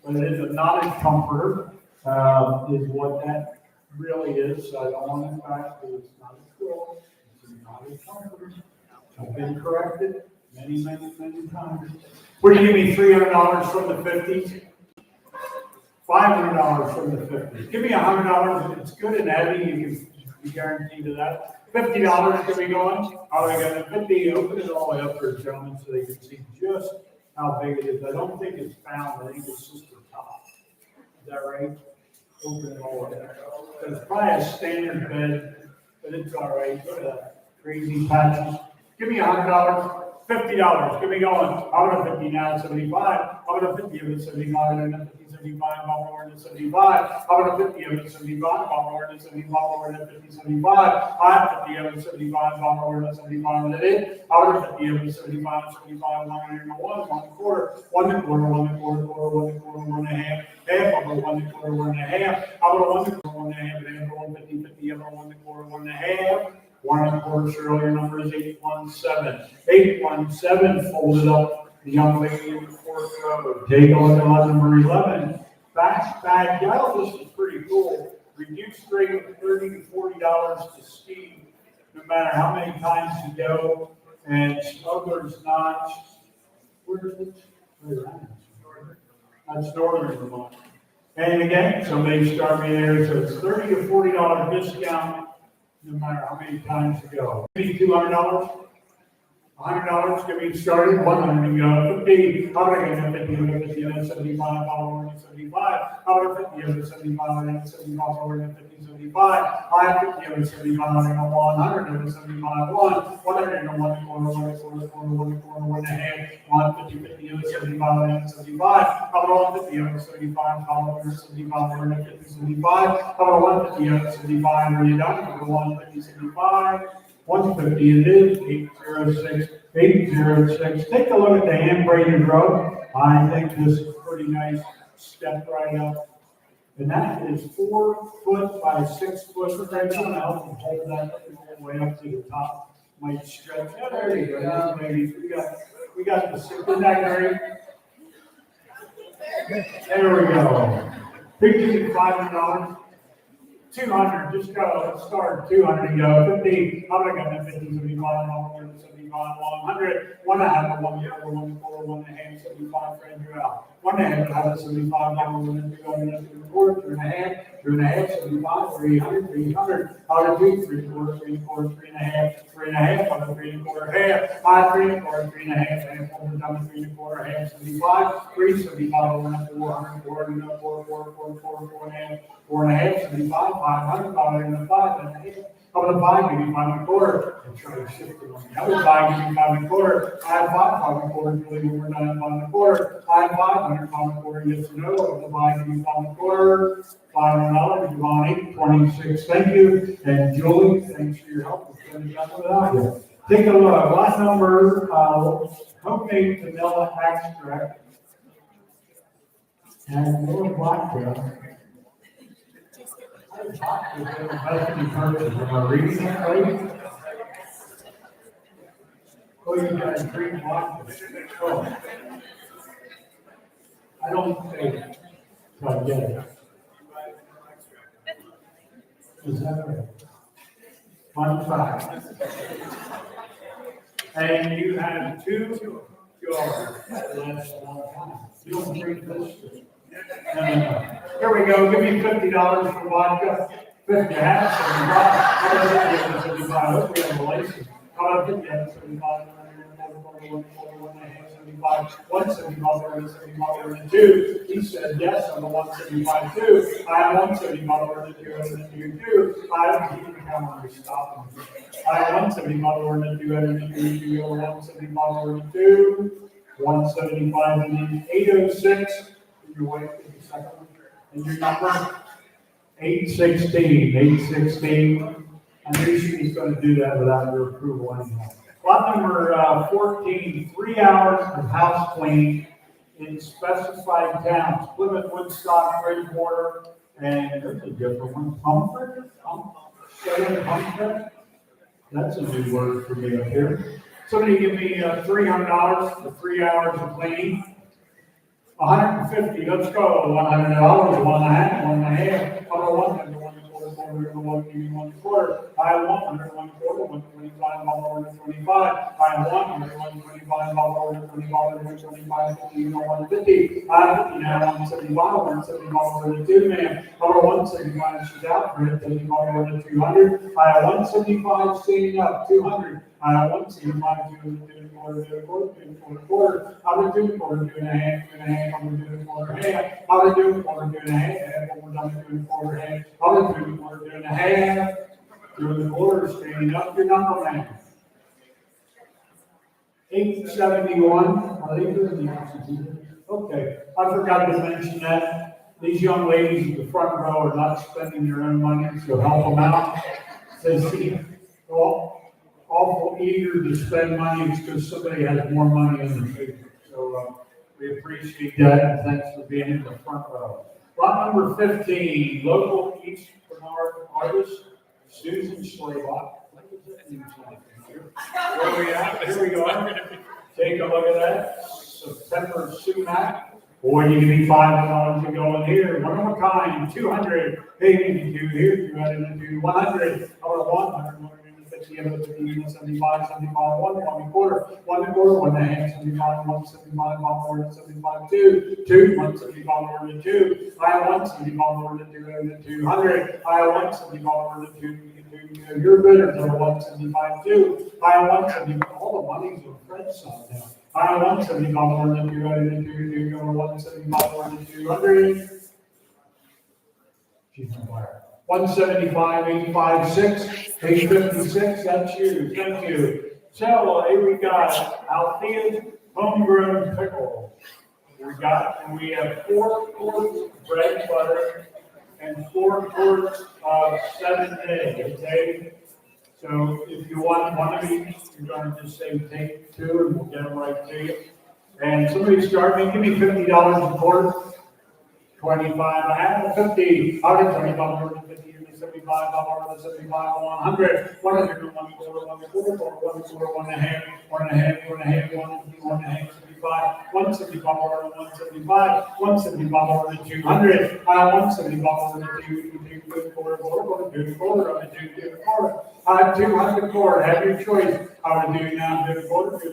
but it is a knotted comforter, is what that really is. So I don't want to fact that it's not a quilt, it's a knotted comforter. I've been corrected many times. Would you give me $300 from the 50s? $500 from the 50s. Give me $100. It's good and heavy. You can be guaranteed to that. $50 can be going. All right, I got the 50. Open it all the way up for a gentleman so they can see just how big it is. I don't think it's pound. I think it's just the top. Is that right? Open it all the way up. It's probably a standard bed, but it's all right. Look at that crazy patches. Give me $100. $50. Give me going. I'm going to 50 now, 75. I'm going to 50 of it, 75. I'm going to 50, 75. I'm going to 75. I'm going to 50 of it, 75. I'm going to 75. I'm going to 50, 75. I'm 50 of it, 75. I'm going to 75. And it is. I'm going to 50 of it, 75, 75. I'm going to 1 quarter, 1 quarter, 1 quarter, 1 quarter, 1 and a half. Half of it, 1 quarter, 1 and a half. I'm going to 1 quarter, 1 and a half. And I'm going 50, 50. I'm going 1 quarter, 1 and a half. 1 quarter, sure, your number is 817. 817 folded up the young lady in the fourth row. Take a look at lot number 11. Backpack yellow, this is pretty cool. Reduced rate of $30 to $40 to ski, no matter how many times you go. And Smuggler's Notch, where is it? That's Northern Vermont. And again, somebody start me there, so it's $30 to $40 discount. No matter how many times you go. Maybe $200, $100, get me started. 100 and go. 50. How would I get 50? 50 and 75. How 75? How would 50 and 75 and 75? How would 50 75? I 50 and 75 and 100 and 75. 100 and 1 quarter, 1 quarter, 1 quarter, 1 and a half. 150, 50 and 75 and 75. How about 50 and 75? How about 75 and 50, 75? How about 150 and 75? Are you done? 150, 75. 150 it is, 806, 806. Take a look at the hand braided rope. I think this is pretty nice. Step right up. And that is 4 foot by 6 foot. Right now, help them hold that all the way up to the top. Might stretch. Yeah, there you go. Ladies. We got the 6. Isn't that great? There we go. $500. 200, just go. Let's start. 200 and go. 50. How about I got 50, 75, 75, 100. 1 and a half, 1 quarter, 1 quarter, 1 and a half, 75. Friend, you're out. 1 and a half, 75. 1 quarter, 2 and a half, 2 and a half, 75, 300, 300. How to do 3 quarters, 3 quarters, 3 and a half, 3 and a half, on the 3 and a quarter half. 5, 3 and a quarter, 3 and a half, half over down to 3 and a quarter, half, 75. 3, 75, 1, 400, 400, 4, 4, 4, 4, 4 and a half, 4 and a half, 75. 500, 5 and a 5 and a half. How about a 5, give me 5 and a quarter. And try to shift it on the other 5, give me 5 and a quarter. I have 5, 5 and a quarter, really over 9, 5 and a quarter. I have 500, 5 and a quarter, yes or no. Over the 5, give me 5 and a quarter. $500, Giovanni, 26, thank you. And Julie, thanks for your help. We've been done without you. Take a look, lot number, homemade vanilla extract. And more blackberry. Am I reading that right? Oh, you guys drink vodka. Oh. I don't say it, so I get it. Is that right? Fun fact. And you have 2 jars. That's a long time. You don't drink this. No. Here we go. Give me $50 for vodka. 50 half, 75. 75. I hope we have a license. How about 50 half, 75? 175, 2. He said yes on the 175 too. I have 175 2. I don't even count on stopping. I have 175 2. 175 2. 175 and 806. Your wife is the second one. And your number? 816. 816. I knew she was going to do that without your approval anymore. Lot number 14, 3 hours of house cleaning in specified towns. Plymouth, Woodstock, Bridgewater, and there's a different one. Pomfret? Pomfret? That's a new word for me up here. Somebody give me $300 for 3 hours of cleaning. 150, let's go, $100, one and a half, other one, and one quarter, one quarter, I want, one quarter, 125, $1.25, I want, 125, $1.25, 150, I 50, now 175, 172, man, other 175, she's out for it, 200, I 175, standing up, 200, I 175, do a quarter, I would do a quarter, two and a half, I would do a quarter, half, I would do a quarter, two and a half, we're done doing a quarter, half, I would do a quarter, two and a half, doing the quarter, standing up, your number, man. 871, are they doing the oxygen? Okay, I forgot to mention that these young ladies in the front row are not spending their own money, so help them out. They seem awful eager to spend money because somebody has more money in their paper. So we appreciate that, and thanks for being in the front row. Lot number 15, local East Bernard artist, Susan Slaybaugh. Where we at? Here we go. Take a look at that. September sumac. Boy, you give me $5 to go in here. One of a kind, 200. Hey, you do here, 200, 100. Over 100. 50, 75, 75, one quarter, one and a half, 75, 175, 175, two, 175, 2, I 175, 200, I 175, 2, you're better than 175, 2, I 175, all the money's on Fred's side now. I 175, 200, 175, 200. She's on fire. 175, 856, 856, that's you, thank you. So, here we got Althea's homegrown pickle. We have 4 quarts of bread and butter and 4 quarts of 7-day, okay? So, if you want one of each, you're going to just say take 2 and we'll get them right to you. And somebody start me, give me $50 a quart. 25, I have 50, 125, 50, 75, 175, 100, 100, 1 quarter, 1 quarter, 1 quarter, 1 and a half, 1 and a half, 1 and a half, 1 and a half, 75, 175, 175, 175, 200, 175, 2 quarter, I 200 quarter, have your choice. I would do now, do the quarter, do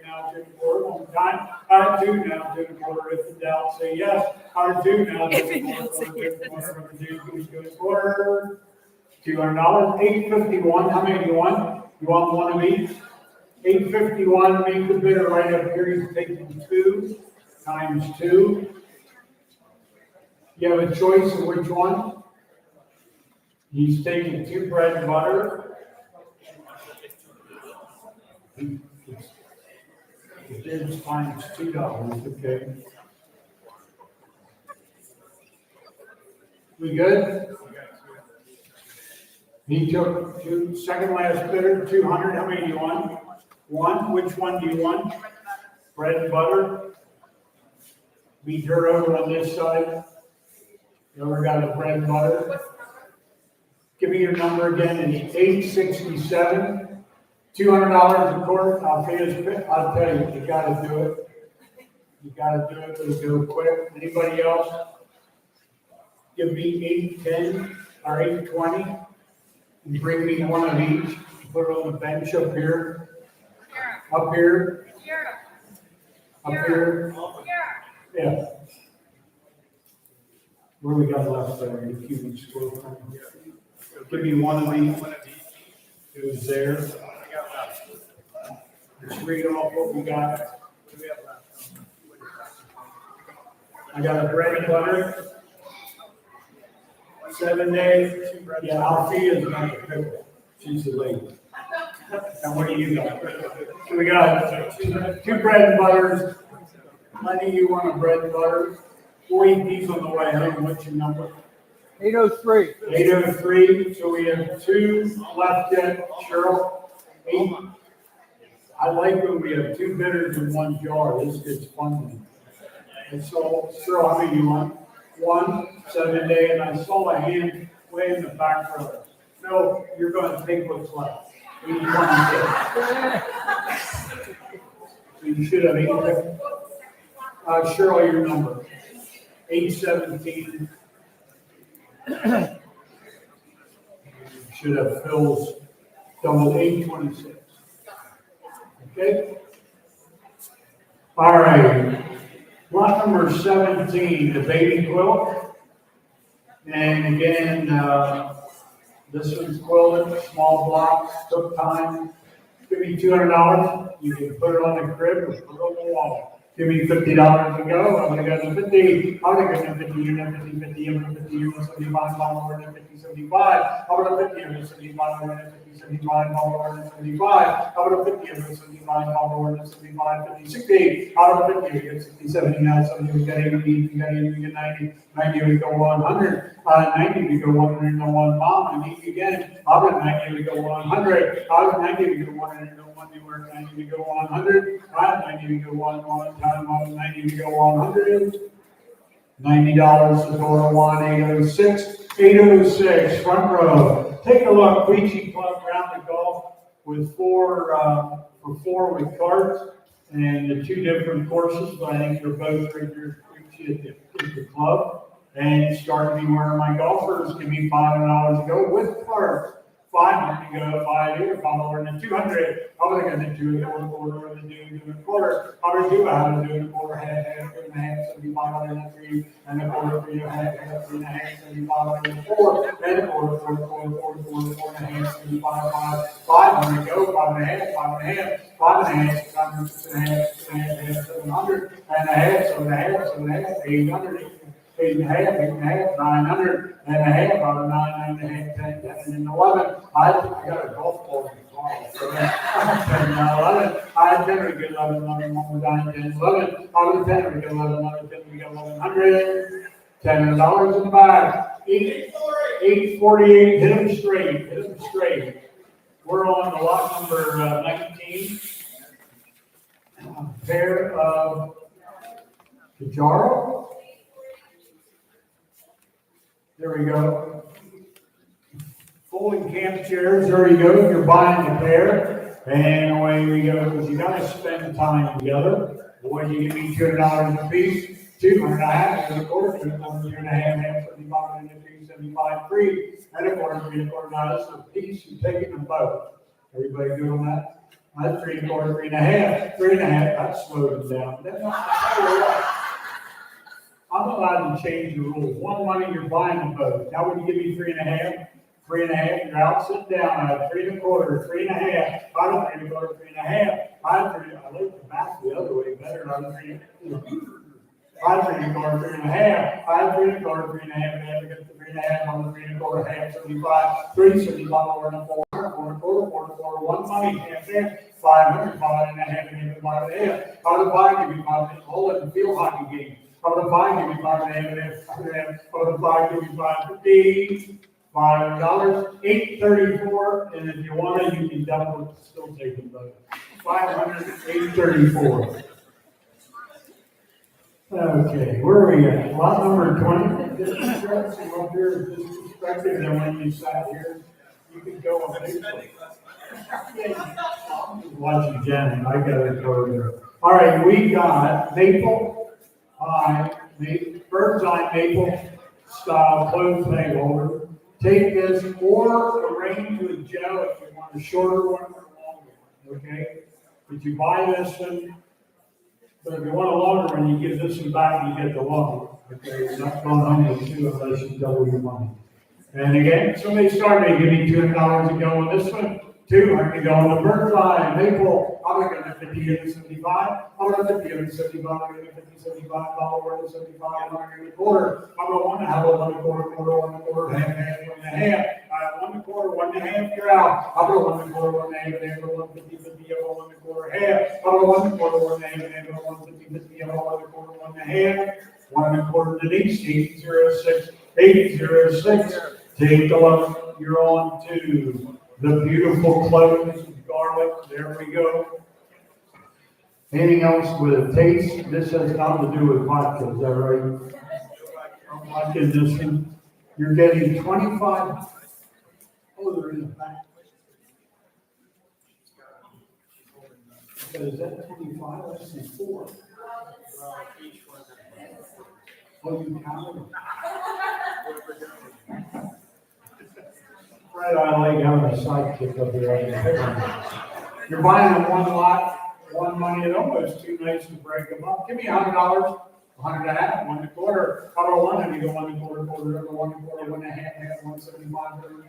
now, do the quarter, one time. I do now, do the quarter, if in doubt, say yes. I would do now, do the quarter, $200, 851, how many do you want? You want one of each? 851, make the bidder right up here, he's taking 2 times 2. You have a choice of which one? He's taking 2 bread and butter. The bid's times $2, okay. We good? He took 2, second last bidder, 200, how many do you want? 1, which one do you want? Bread and butter. Meet her over on this side. You ever got a bread and butter? Give me your number again, it's 867, $200 a quart. I'll tell you, you gotta do it. You gotta do it, it'll go quick. Anybody else? Give me 810 or 820. And bring me one of each. Put it on the bench up here. Up here. Up here. Yeah. Where we got left there? The cubic square. Give me one of each. It was there. Let's read off what we got. I got a bread and butter. 7-day. Yeah, Althea's not a pickle. She's a lady. And what do you got? So we got 2 bread and butters. Lenny, you want a bread and butter? 40 piece on the way home. What's your number? 803. 803. So we have 2 left yet. Cheryl, 8. I like when we have 2 bidders in one jar. This gets fun. And so, Cheryl, how many do you want? 1, 7-day, and I saw a hand way in the back row. No, you're going to take what's left. 81. So you should have 8. Cheryl, your number, 817. Should have Phil's double 826. Okay? All right. Lot number 17, the baby quilt. And again, this one's quilted, small blocks, took time. Give me $200. You can put it on the crib or put it on the wall. Give me $50 to go. I'm gonna go to 50. I'm gonna go to 50 unit, 50, 50, I'm gonna 50 units, 75, I'm gonna 50, 75. I'm gonna 50 units, 75, I'm gonna 50, 75, I'm gonna 75. I'm gonna 50 units, 75, I'm gonna 75, 50, 60. I'm gonna 50 units, 60, 70, now 70, we got 80, we got 80, we got 90, 90, we go 100. 90 we go 101, mom, I need you again. I'm at 90 we go 100. I'm at 90 we go 101, you were 90 we go 100. I'm at 90 we go 101, time on 90 we go 100. $90 the door, 1806. 806, front row. Take a look, Queechee Club round the golf with four with carts and the two different courses, but I think they're both right here at the club. And start to be one of my golfers. Give me $500 to go with cards. 500 to go, 5 here, follower, and then 200. I'm going to do it in a quarter, and then do a quarter. I'm going to do how to do it a quarter, half, 3.5, 75, and 3, and a quarter, 3.5, 3.5, 75, and 4, and a quarter, 4.5, 75, 500 go, 5.5, 5.5, 5.5, 6.5, 700, and a half, 7.5, 800. 8.5, 900 and a half out of 9, 9.5, 10, 10, and 11. I got a golf ball in the car. So 10, 11. I had 10, we get 11, 11, 1, 10, 11. Out of 10, we get 11, 11, 10, we get 1100. $10 in the back. 848, hit them straight. We're on the lot number 19. Pair of Pajaro. There we go. Folding camp chairs, there you go. You're buying a pair. And away we go, because you got to spend time together. Boy, you give me $200 a piece. 200 and a half, and a quarter, 2.5, 75, and a 275 free, and a quarter, $3.25 a piece. You take it in both. Everybody good on that? That's 3.25, 3.5, 3.5. That slowed it down. That's not I'm allowed to change the rules. One money, you're buying them both. Now, when you give me 3.5, 3.5, you're out, sit down. I have 3.25, 3.5. I don't 3.25, 3.5. I like the math the other way better. I have 3.25, 3.5. I have 3.25, 3.5. I get the 3.5 on the 3.25, half, 75, 375 over the 4, quarter, 1 money, half there, 500, 5.5, and 5.5. Out of 5, give me 5, hold it and field hockey game. Out of 5, give me 5.5, 5.5. Out of 5, give me 5.50. $500, $834, and if you want to, you can double it, still take them both. $500, $834. Okay, where are we at? Lot number 20. Disrespectful up here is disrespected, and when you sat here, you could go on Facebook. I'm watching Janet, I gotta go there. All right, we got maple pie, bird's eye maple style clothes peg holder. Take this or arrange with Joe if you want a shorter one or a longer one, okay? If you buy this one, but if you want a longer one, you give this one back, you get the longer, okay? You're not going home with two unless you double your money. And again, somebody started, give me $200 to go on this one, 200 to go on the bird's eye, maple. I'm going to 50 and 75. I'm going to 50 and 75. I'm going to 50, 75, $1, 75, I'm going to quarter. I'm going to have a 1 quarter, half, 1.5. 1 quarter, 1.5, you're out. I'm going to 1 quarter, 1.5, and I'm going to 50, 50, I'm going 1 quarter, half. I'm going 1 quarter, 1.5, and I'm going 50, 50, I'm going 1 quarter, 1.5. 1 quarter to these, 806, 806. Take a look. You're on to the beautiful cloves, garlic. There we go. Anything else with a taste? This has nothing to do with vodka, is that right? Vodka in this one. You're getting 25. Oh, they're in the back. Is that 25? Let's see, 4. Oh, you counted? Right, I like having a sidekick up here. You're buying them one lot, one money, it almost too nice to break them up. Give me $100, 100 and a half, 1 1/4. How about one, and you go 1 1/4, quarter, 1 1/4, 1 1/2, 175, 2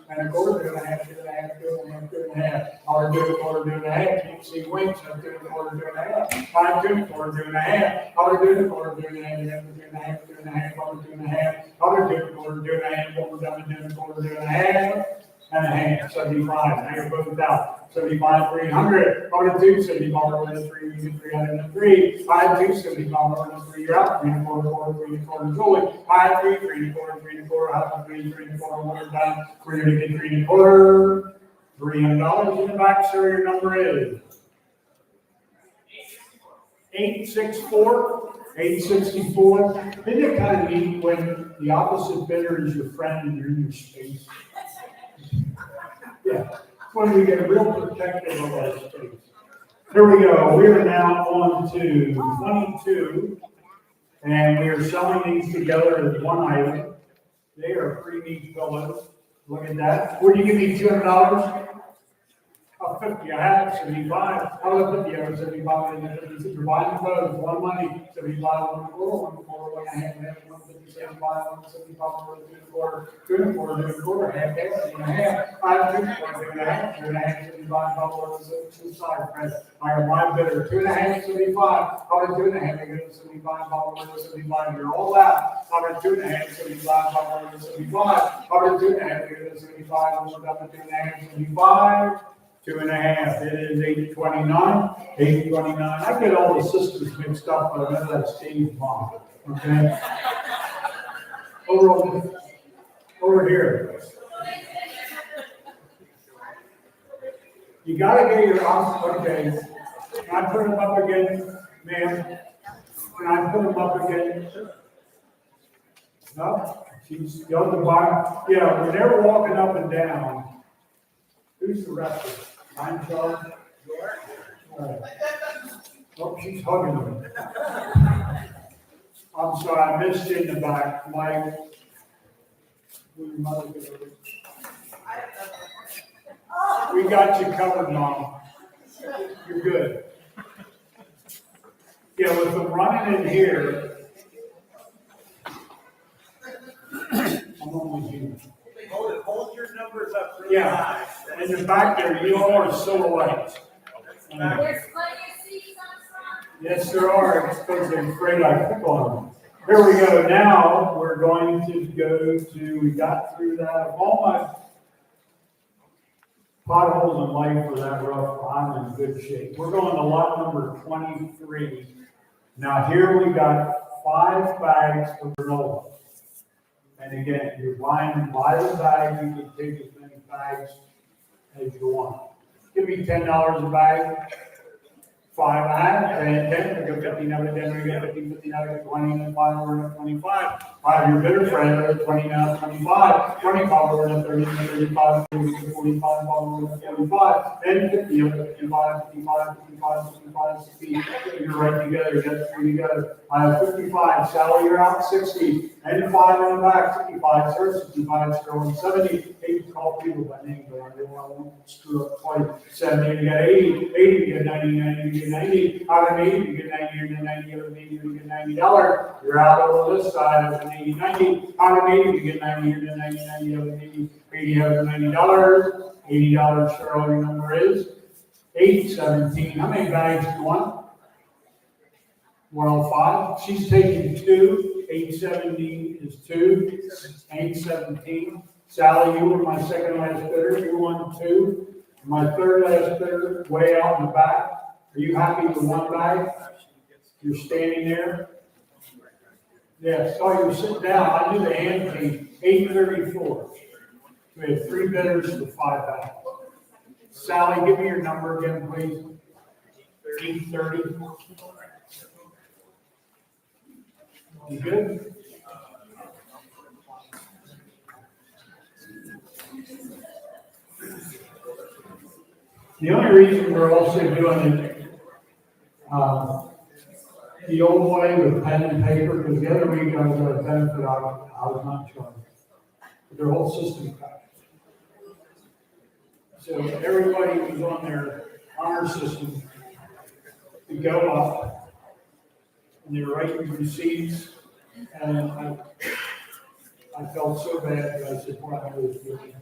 and a quarter, 2 1/2, 2 1/2, 2 1/2, 2 1/2. I'll do a quarter, 2 1/2. Can't see winks, I'll do a quarter, 2 1/2. 5 2 1/4, 2 1/2. I'll do a quarter, 2 1/2, 2 1/2, 2 1/2, I'll do 2 1/2. I'll do a quarter, 2 1/2, what we're done to do a quarter, 2 1/2. And a half, 75. Now you're both out. 75, 300. Over 2, 75, over 3, you get 303. 5, 2, 75, over 3, you're out. 3 1/4, 3 1/4, Julie. 5, 3, 3 1/4, 3 1/4, out of 3, 3 1/4, one more time. We're going to get 3 1/4. $300 in the back, sir. Your number is 864. 864. Isn't it kind of neat when the opposite bidder is your friend and you're in your space? Yeah, when we get real protective of our space. Here we go. We are now on to 22, and we are selling these together as one item. They are pretty neat pillows. Look at that. Would you give me $200? 50, I have 75. I was 50, I was 75, and 50. You're buying the clothes, one money, 75, 1 1/4, 1 1/4, 1 1/2, 150, 75, 175, 1 2 1/4, 2 1/4, 2 1/4, half, 2 1/2, 5 2 1/4, 2 1/2, 2 1/2, 75, 2 side, friends. I am my bidder, 2 1/2, 75. I was 2 1/2, I get 75, 75. You're all out. I was 2 1/2, 75, 75. I was 2 1/2, I get 75, I'm done to 2 1/2, 75. 2 1/2. It is 829. 829. I get all the sisters mixed up, but I know that's Steve's mom. Okay. Over here. You gotta get your arms. Okay. Can I put them up again, ma'am? Can I put them up again? No. She's the other bar. Yeah. When they're walking up and down, who's the referee? I'm Charles. Oh, she's hugging me. I'm sorry, I missed you in the back. Mike, will your mother get over? We got you covered, Mom. You're good. Yeah, with them running in here, I'm only human. Hold your numbers up really high. In the back there, you all are silhouettes. There's plenty of seats on front. Yes, there are. It's because they're afraid I pick on them. Here we go. Now we're going to go to, we got through that. All my potholes in life were that rough. I'm in good shape. We're going to lot number 23. Now here we got 5 bags of granola. And again, you're buying them by the bag. You can take as many bags as you want. Give me $10 a bag. 5 bags, 10, we go 15, now we get 15, 15, now we get 20, and 5, we're at 25. 5, your bidder friend, we're at 20, now 25. 25, we're at 30, 35, 40, 45, we're at 45. Then 50, we're at 55, 55, 55, 55, 60. You're right together, you got 3 together. I have 55, Sally, you're out 60. And 5 in the back, 65, sir, 65, sterling, 70. 8 call people by name, but I don't want to screw up quite. 70, you got 80. 80, you get 90, 90, you get 90. Out of 80, you get 90, and then 90, out of 80, you get $90. You're out over this side of an 80, 90. Out of 80, you get 90, and then 90, 90, out of 80, 80, out of $90. $80, sir, all your number is 817. How many bags do you want? 105. She's taking 2. 870 is 2. 817. Sally, you were my second last bidder. You won 2. My third last bidder, way out in the back. Are you happy with 1 bag? You're standing there? Yeah, saw you sit down. I knew the hand came. 834. We have 3 bidders for 5 bags. Sally, give me your number again, please. 830. You good? The only reason we're also doing it the old way with pen and paper, because the other week I was at a benefit, I was not charged. But their whole system crashed. So everybody was on their honor system to go up, and they were writing receipts, and I felt so bad, that I said, "What I was doing."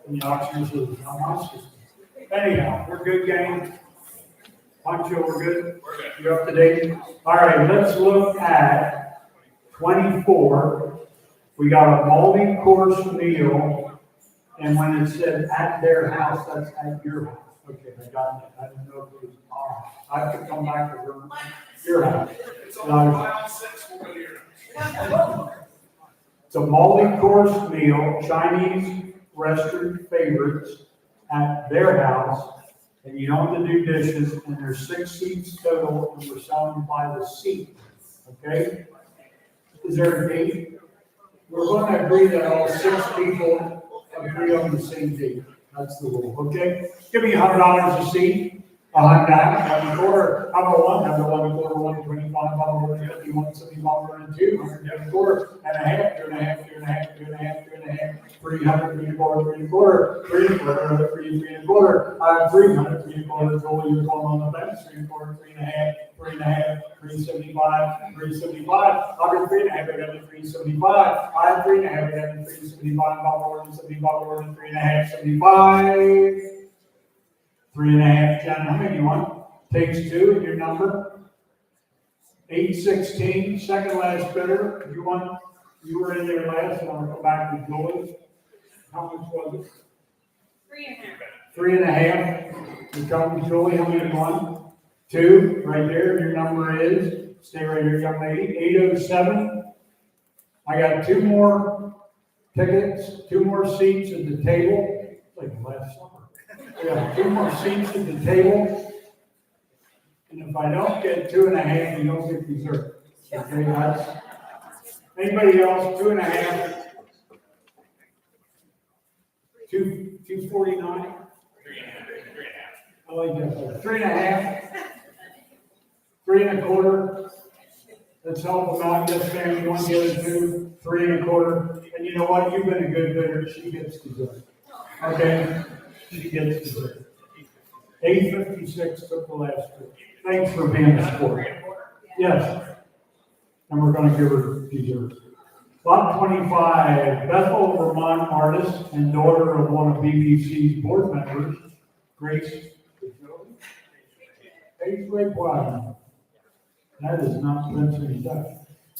And the auctioneer said, "How much?" Anyhow, we're good, gang. Pancho, we're good? We're good. You're up to date? All right, let's look at 24. We got a multi-course meal, and when it said at their house, that's at your house. Okay, I got it. I didn't know if it was our. I have to come back to your house. It's on mile 6, we'll go to your house. It's a multi-course meal, Chinese restaurant favorites at their house, and you don't have to do dishes, and there's 6 seats total, and we're selling by the seat, okay? Is there a date? We're going to agree that all 6 people agree on the same date. That's the rule, okay? Give me $100 a seat. Have a quarter, have a one, have a one and quarter, 125, 150, 175, 102, 104, and a half, 2 and a half, 2 and a half, 2 and a half, 2 and a half, 300, 3 and a quarter, 3 and a quarter, 3 and a quarter, 3 and a quarter, I have 300, 3 and a quarter, it's all you're going on the bench, 3 and a quarter, 3 and a half, 3 and a half, 375, 375, I'll get 3 and a half, I got the 375, I have 3 and a half, I got the 375, about 75, 3 and a half, 75. 3 and a half, John, how many you want? Takes 2, and your number? 816, second last bidder, you were in there last, and I'll come back with Joyce. How much was it? 3.5. 3 and a half. You come with Julie, how many you want? 2, right there, your number is, stay right here, young lady, 807. I got 2 more tickets, 2 more seats at the table, it's like last summer. I got 2 more seats at the table. And if I don't get 2 and a half, you don't get dessert. Okay, guys? Anybody else, 2 and a half? 249? 3.5. I like that. 3 and a half? 3 and a quarter? Let's help them out. Yes, ma'am, you want to get it 2? 3 and a quarter? And you know what? You've been a good bidder. She gets dessert. Okay? She gets dessert. 856 took the last 2. Thanks for being a sport. Yes. And we're going to give her dessert. Lot 25, Bethel, Vermont artist and daughter of one of BBC's board members, Grace Paisley Quadron. That is not Vincent Dutch.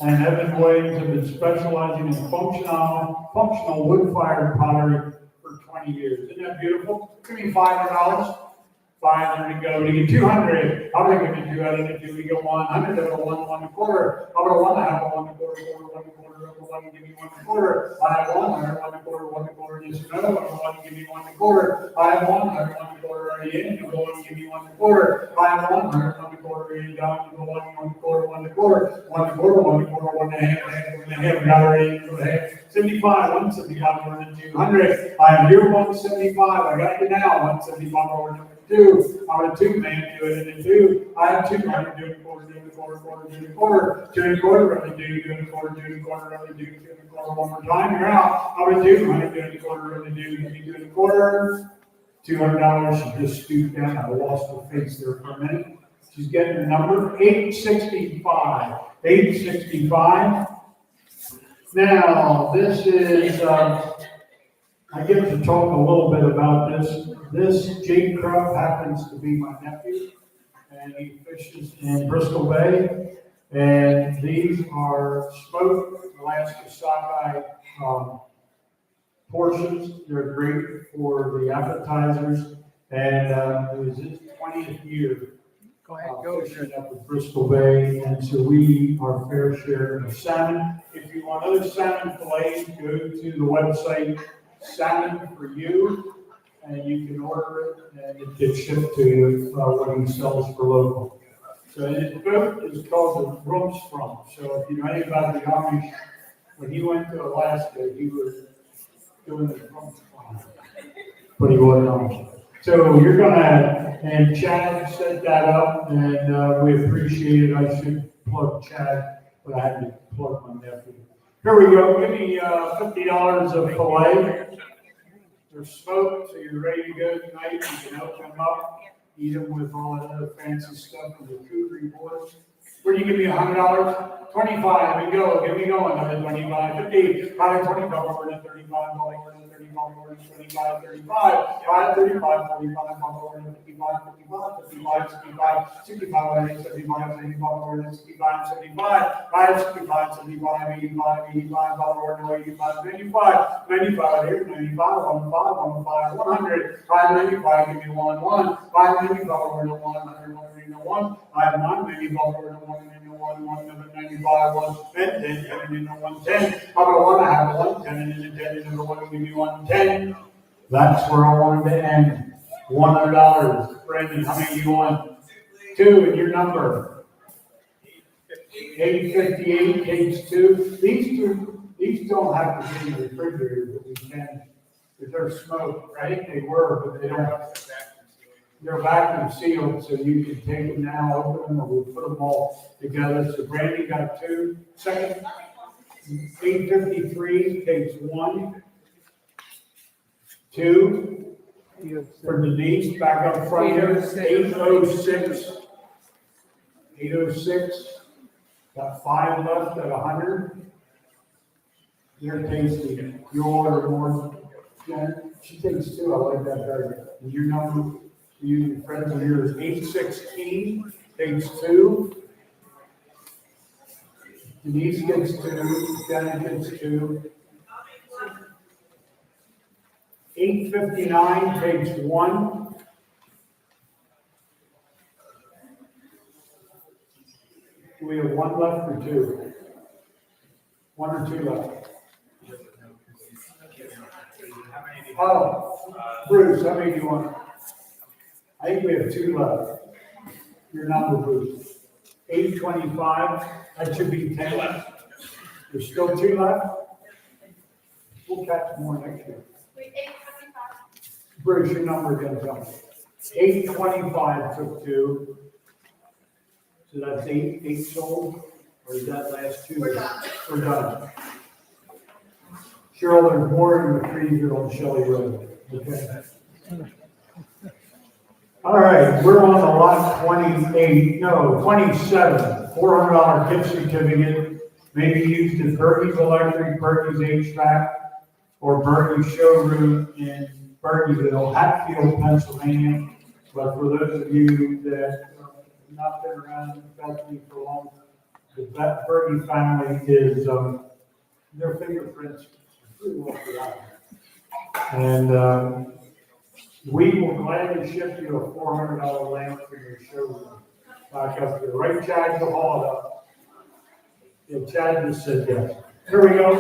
And Evan Williams have been specializing in functional wood-fired pottery for 20 years. Isn't that beautiful? Give me $500. 500 to go. To get 200, I'm going to give you 200 to do. We go 100 to go 1 and a quarter. I'm going to 1 have a 1 and a quarter, 1 and a quarter, 1 give me 1 and a quarter. I have 100, 1 and a quarter, 1 and a quarter. Just another 1, give me 1 and a quarter. I have 100, 1 and a quarter already in. You go 1, give me 1 and a quarter. I have 100, 1 and a quarter already down. You go 1 and a quarter, 1 and a quarter, 1 and a quarter, 1 and a quarter, 1 and a half, 1 and a half. Got already in. Go ahead. 75, 175, 1 and 200. I have your 175. I got you now. 175 over 2. I'm a 2 man do it in a 2. I have 200 do a quarter, do a quarter, quarter, do a quarter, 2 and a quarter, really do a quarter, do a quarter, really do 2 and a quarter. One more time, you're out. I'm a 200 do a quarter, really do a quarter. $200. She just stooped down. I lost her face there for a minute. She's getting the number 865. 865. Now, this is. I get to talk a little bit about this. This Jake Krupp happens to be my nephew, and he fishes in Bristol Bay. And these are smoked Alaska sockeye portions. They're great for the appetizers. And it was his 20th year fishing up at Bristol Bay, and so we eat our fair share of salmon. If you want other salmon fillets, go to the website. Salmon for you, and you can order it, and it gets shipped to you when he sells for local. So his boat is called the Rumstrom. So if you know anything about the Amish, when he went to Alaska, he was doing the Rumstrom, but he wasn't Amish. So you're gonna, and Chad set that up, and, we appreciate it. I should plug Chad, but I had to plug my nephew. Here we go, give me, $50 of filet. They're smoked, so you're ready to go tonight. You can open them up, eat them with all that other fancy stuff from the cookery boards. Where do you give me $100? 25, here we go, get me going, another 25, 50, 5, 25, over to 35, over to 35, over to 25, 35, 5, 35, 45, over to 55, 55, 55, 65, 65, over to 75, 75, over to 65, 75, 5, 65, 75, 85, 85, over to 85, 95, 95, here, 95, 15, 15, 100, 595, give me 1, 1, 595, over to 100, 1, 5, 990, over to 1, 195, 110, 10, 10, 110. How about 1? I have 110, and then 10, and number 1, give me 110. That's where I wanted to end. $100. Brandon, how many do you want? 2, and your number. 858 takes 2. These don't have to be in the refrigerator, but we can, if they're smoked, right? They were, but they don't. They're vacuum sealed, so you can take them now, open them, or we'll put them all together. So Brandy got 2. Second, 853 takes 1, 2 for Denise, back up front here. 806, 806, got 5 left at 100. They're tasty. You order more, Jen? She takes 2. I like that better. And your number? You friends of yours, 816 takes 2. Denise gets 2. Janet gets 2. 859 takes 1. Do we have 1 left or 2? 1 or 2 left? Oh, Bruce, how many do you want? I think we have 2 left. Your number, Bruce. 825, that should be 10 left. There's still 2 left? We'll catch more next year. Wait, 875. Bruce, your number again, tell me. 825 took 2. So that's 8 sold, or is that last 2? We're done. We're done. Cheryl, there's more in the freezer on Shelley Road, okay? All right, we're on the lot 27, $400 gift certificate, maybe used at Berkey's Electric, Berkey's HVAC, or Berkey's showroom in Berkeyville, Hatfield, Pennsylvania. But for those of you that have not been around Bethany for long, the Berkey family is, their fingerprints are pretty well forgotten. And, we will gladly ship you a $400 lamp for your showroom. Back up there, right, Chad, to haul it up. Yeah, Chad just said yes. Here we go.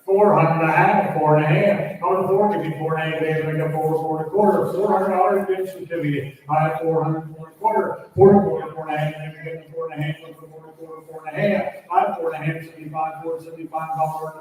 400 and a half, 4 and a half. How the 4 give me 4 and a half, they make up 4 and a quarter. $400 gift certificate. I have 400, 4 and a quarter. 4 and a quarter, 4 and a half, and then we get 4 and a half, 4 and a quarter, 4 and a half. I have 4 and a half, 75, 475,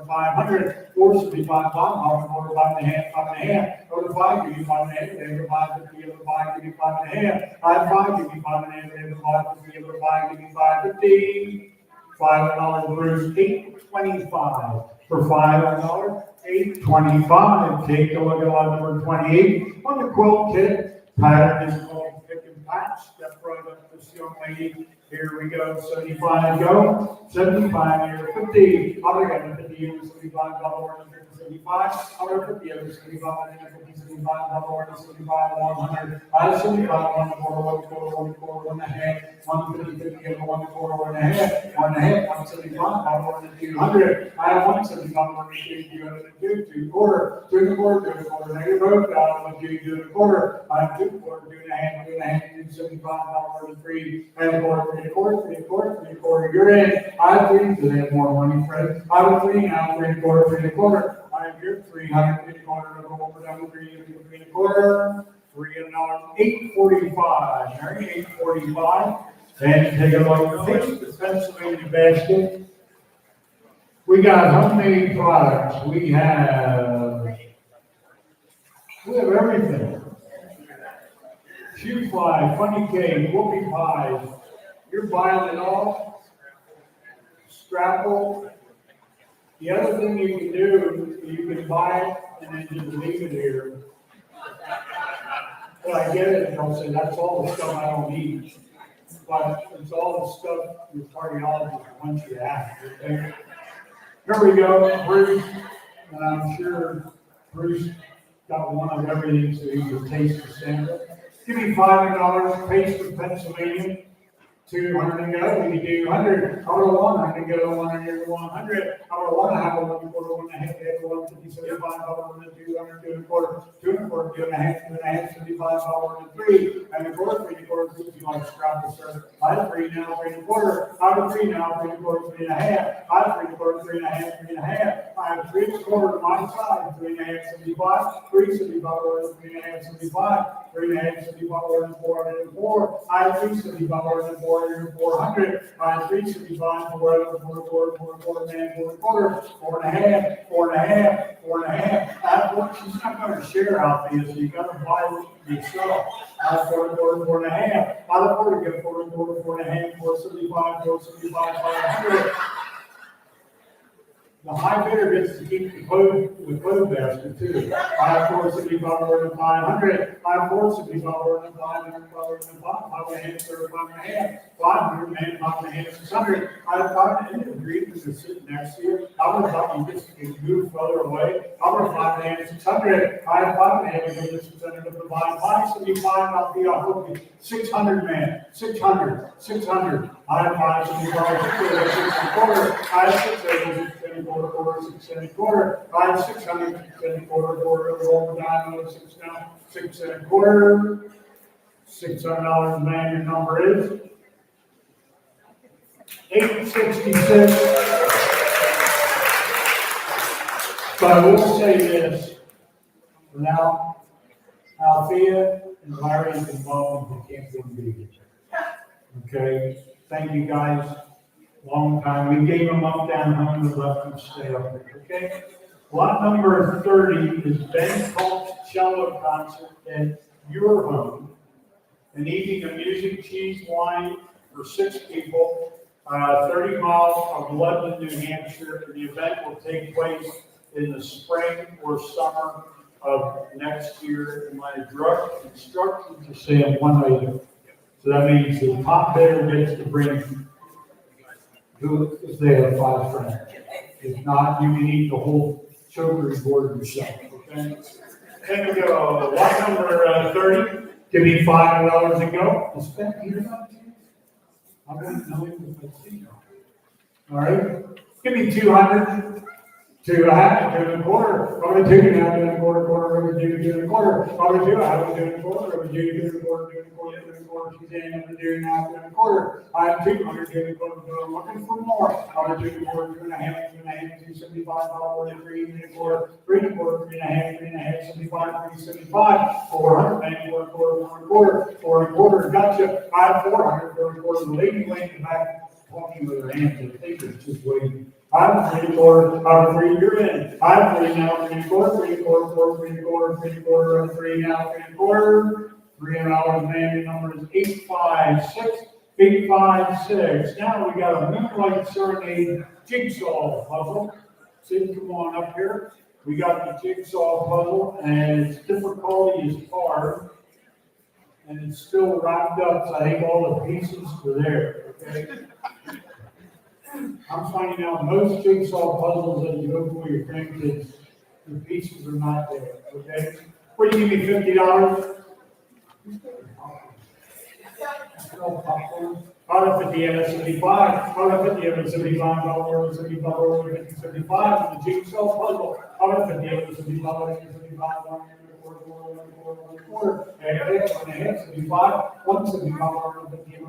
$500, 475, $500, 5 and a half, 5 and a half. Go to 5, give you 5 and a half, then go 550, go to 5, give you 5 and a half. I have 5, give you 5 and a half, then go 550, go to 5, give you 550. $500, Bruce, 825 for $500, 825. Take a look at lot number 28 on the quilt kit. Pattern is called Pick and Patch. Step right up to this young lady. Here we go. 75 go. 75 here. 50. How do I got 50 here? 75 $1. 75. How do I 50 over 75? 50, 75 $1. 75 100. I 75 1 quarter, 1 quarter, 1 and a half. 150, 50 over 1 quarter, 1 and a half. 1 and a half. 175 $1 200. I have 175 $200. 2 quarter, 2 and a quarter, 2 and a quarter. Negative both out. 1 2 and a quarter. I have 2 quarter, 2 and a half, 2 and a half. 275 $3 and a quarter, 3 and a quarter, 3 and a quarter, 3 and a quarter. You're in. I have 3, so they have more money, Fred. I have 3 now, 3 and a quarter, 3 and a quarter. I am here, 300, 3 and a quarter, over down 3 and a quarter, $3 845. Mary, 845. And take a look at the Pennsylvania basket. We got homemade products. We have everything. shoe fly, funny cake, whoopie pies, you're buying it all. Scrapple. The other thing you can do, you can buy it and then just leave it here. But I get it, they'll say, that's all the stuff I don't need. But it's all the stuff your cardiologist wants you to have, okay? Here we go, Bruce, and I'm sure Bruce got one of everything, so he can taste the sample. Give me $500, paste from Pennsylvania. 200 to go, we can do 100, I would want to go 100, 100, I would want to have a 1 quarter, 1 and a half, 150, 75, I would want to do 100, 2 and a quarter, 2 and a quarter, 2 and a half, 2 and a half, 75, I would want to 3, and a quarter, 3 and a quarter, 2, if you like scrapple, sir. I have 3 now, 3 and a quarter, I have 3 now, 3 and a quarter, 3 and a half, I have 3 and a quarter, 3 and a half, 3 and a half, I have 3 and a quarter to my side, 3 and a half, 75, 3, 75, 3 and a half, 75, 3 and a half, 75, 404, I have 3, 75, 400, I have 3, 75, 4 man, 4 quarter, 4 and a half, 4 and a half, 4 and a half. That's what she's not going to share out there, so you got to buy it yourself. I have 4 and a quarter, 4 and a half. I have 4 to get 4 and a quarter, 4 and a half, 475, 475, 500. The high bidder gets to keep the clothes basket too. I have 475 more than 500. I have 475 more than 500. 5 and a half, 5 and a half. 500 man, 5 and a half, 600. I have 5 and a half agreements that are sitting next to you. I would have thought you just could move further away. I would have 5 and a half, 600. I have 5 and a half agreements, 600 of the buy. 575, I'll be off with you. 600 man, 600, 600. I have 575, 600, 6 and a quarter. I have 600. Quarter, 6 and a quarter, 5, 600, 6 and a quarter, roll the diamond, 6 now, 6 and a quarter, $600, man, your number is $866. But I will say this, now, Althea and Larry is involved in the campaign meeting. Okay, thank you guys. Long time. We gave them up down home and left them stay up there, okay? Lot number 30 is Ben Culp's cello concert at your home. An evening of music, cheese, wine for 6 people, 30 miles of London, New Hampshire. The event will take place in the spring or summer of next year. And my direct instructions are saying one item. So that means the top bidder gets to bring if they have 5 friends. If not, you can eat the whole chokery board yourself, okay? Then we go, lot number 30, give me $5 to go. Is that here? I wouldn't know it if I see you. All right, give me 200. 2 and a half, 2 and a quarter. Over 2 and a half, 2 and a quarter, over 2, 2 and a quarter. Over 2, I have 2 and a quarter. Over 2, 2 and a quarter, 2 and a quarter, 2 and a quarter. She's in over 2 and a half, 2 and a quarter. I have 200, 2 and a quarter. I'm looking for more. Over 2 and a quarter, 2 and a half, 2 and a half, 275, over 3 and a quarter, 3 and a quarter, 3 and a half, 3 and a half, 75, 375, 400, 4 and a quarter, 4 and a quarter, 4 and a quarter. Gotcha. I have 400, 4 and a quarter. The lady laying in the back talking with her hands. I think it's just waiting. I'm 3 and a quarter, I'm 3, you're in. I'm 3 now, 3 and a quarter, 3 and a quarter, 4, 3 and a quarter, 3 and a quarter, I'm 3 now, 3 and a quarter. $300, man, your number is 856, 856. Now we got a Moonlight Serenade jigsaw puzzle. Sid, come on up here. We got the jigsaw puzzle, and its difficulty is hard, and it's still wrapped up, so I think all the pieces are there, okay? I'm finding out most jigsaw puzzles that you go for your grandkids, the pieces are not there, okay? What do you give me, $50? $150, 75, $150, 75, $75, 75, and the jigsaw puzzle, $150, 75, 75, quarter, and a half, 75, 175,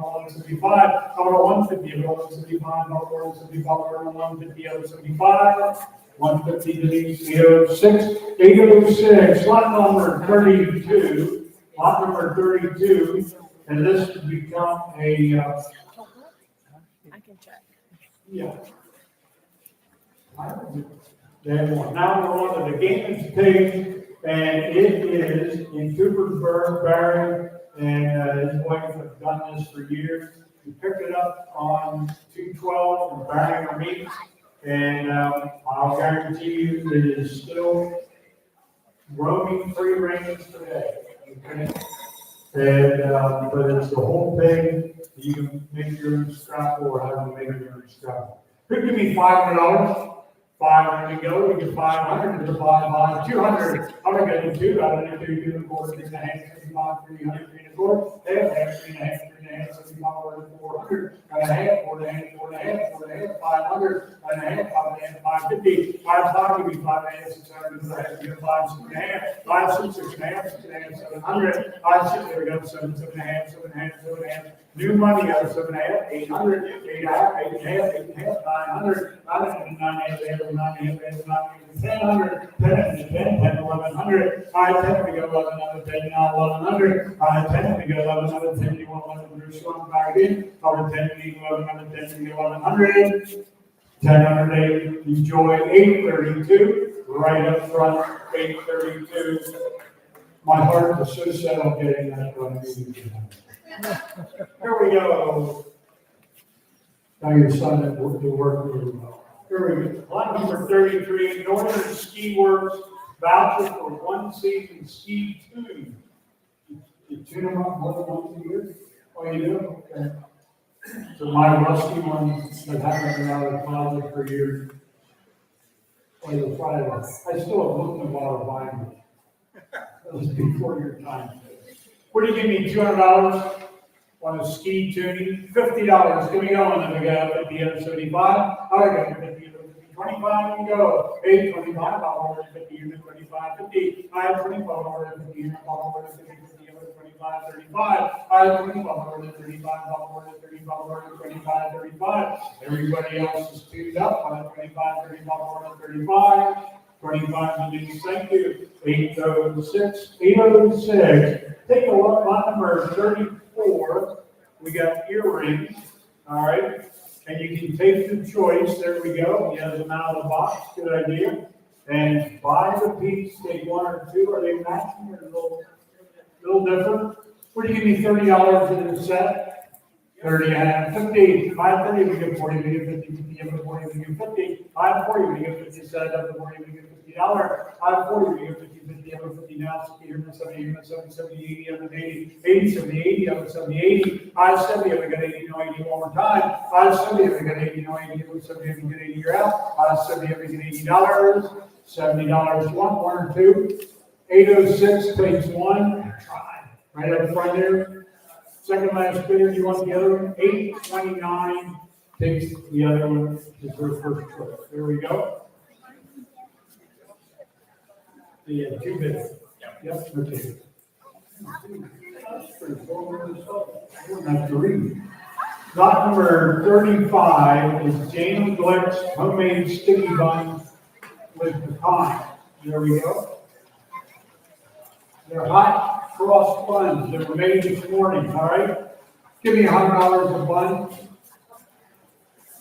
175, over 150, over 75, over 75, over 150, over 75, 150 to 806, 806, lot number 32, and this has become a, I can check. yeah. Now we're on to the games page. And it is in Coopersburg, Barry, and his wife have done this for years. We picked it up on 212 in Barringer Meats, and I'll guarantee you that it is still roaming free range today. Okay? And, but it's the whole thing. You can make your own scrapple or have them make your own scrapple. Could give me $500. 500 to go, we get 500 to buy 200. I'm gonna get two. I'm gonna do 2 quarter, 3.5, 3.5, 300, 3.25, half, 3.5, 3.5, 75, 400, and a half, 4.5, 4.5, 4.5, 500, and a half, 5.5, 550, 5 give me 5.5, 600, 5, 6.5, 5, 6, 6.5, 6.5, 700, 5, 6, there we go, 7, 7.5, 7.5, 7.5. New money out of 7.5, 800, 8.5, 8.5, 8.5, 900, 9.5, 9.5, 10, 10, 1100, 10 we go 1100, 10 now 1100, 10 we go 1100, 10 you want 1100, so I'm back in, 10 we go 1100, 10 we go 1100, 10 enjoy 832, right up front, 832. My heart was so set on getting that one. Here we go. Now your son at work, really well. Here we go. Line number 33, Northern Ski Works, voucher for 1 season ski tune. You tune them up more than once a year? Oh, you do? Okay. So my rusty ones that haven't been out of the closet for years. Oh, you'll try it. I still have looked in water buying them. That was before your time. What do you give me, $200? On a ski tuning, $50. Give me going, and we got 50 and 75. I got 50 and 25, and go. 825, I'll order 50 and 25, 50. I have 25, I'll order 50 and I'll order 50, 50 and 25, 35. I have 25, I'll order 35, I'll order 35, I'll order 25, 35. Everybody else is tuned up. I have 25, 35, I'll order 35. 25 minutes, thank you. 806, 806. Take a look, line number 34. We got earrings, all right? And you can take the choice. There we go. He has them out of the box. Good idea. And buy the piece, take 1 or 2. Are they matching or a little different? What do you give me, $30 in the set? 30 and 50, 530, we get 40, we get 50, 50, up to 40, we get 50, 540, we get 50, set up to 40, we get $50, 540, we get 50, 50, up to 50, now 60, 70, 70, 80, up to 80, 80, 70, 80, up to 70, 80, 570, we got 80, no 80 one more time, 570, we got 80, no 80, up to 70, we get 80, you're out, 570, we get $80, $70, one or two, 806 takes 1, right up front there. Second last bidder, you want the other one? 829 takes the other one, is her first choice. There we go. Yeah, 2 bids. Yep, okay. That's pretty forward as well. I wouldn't have to read. Lot number 35 is Jane Gleck's homemade sticky bun with pecan. There we go. They're hot. Cross buns that were made this morning, all right? Give me $100 a bun.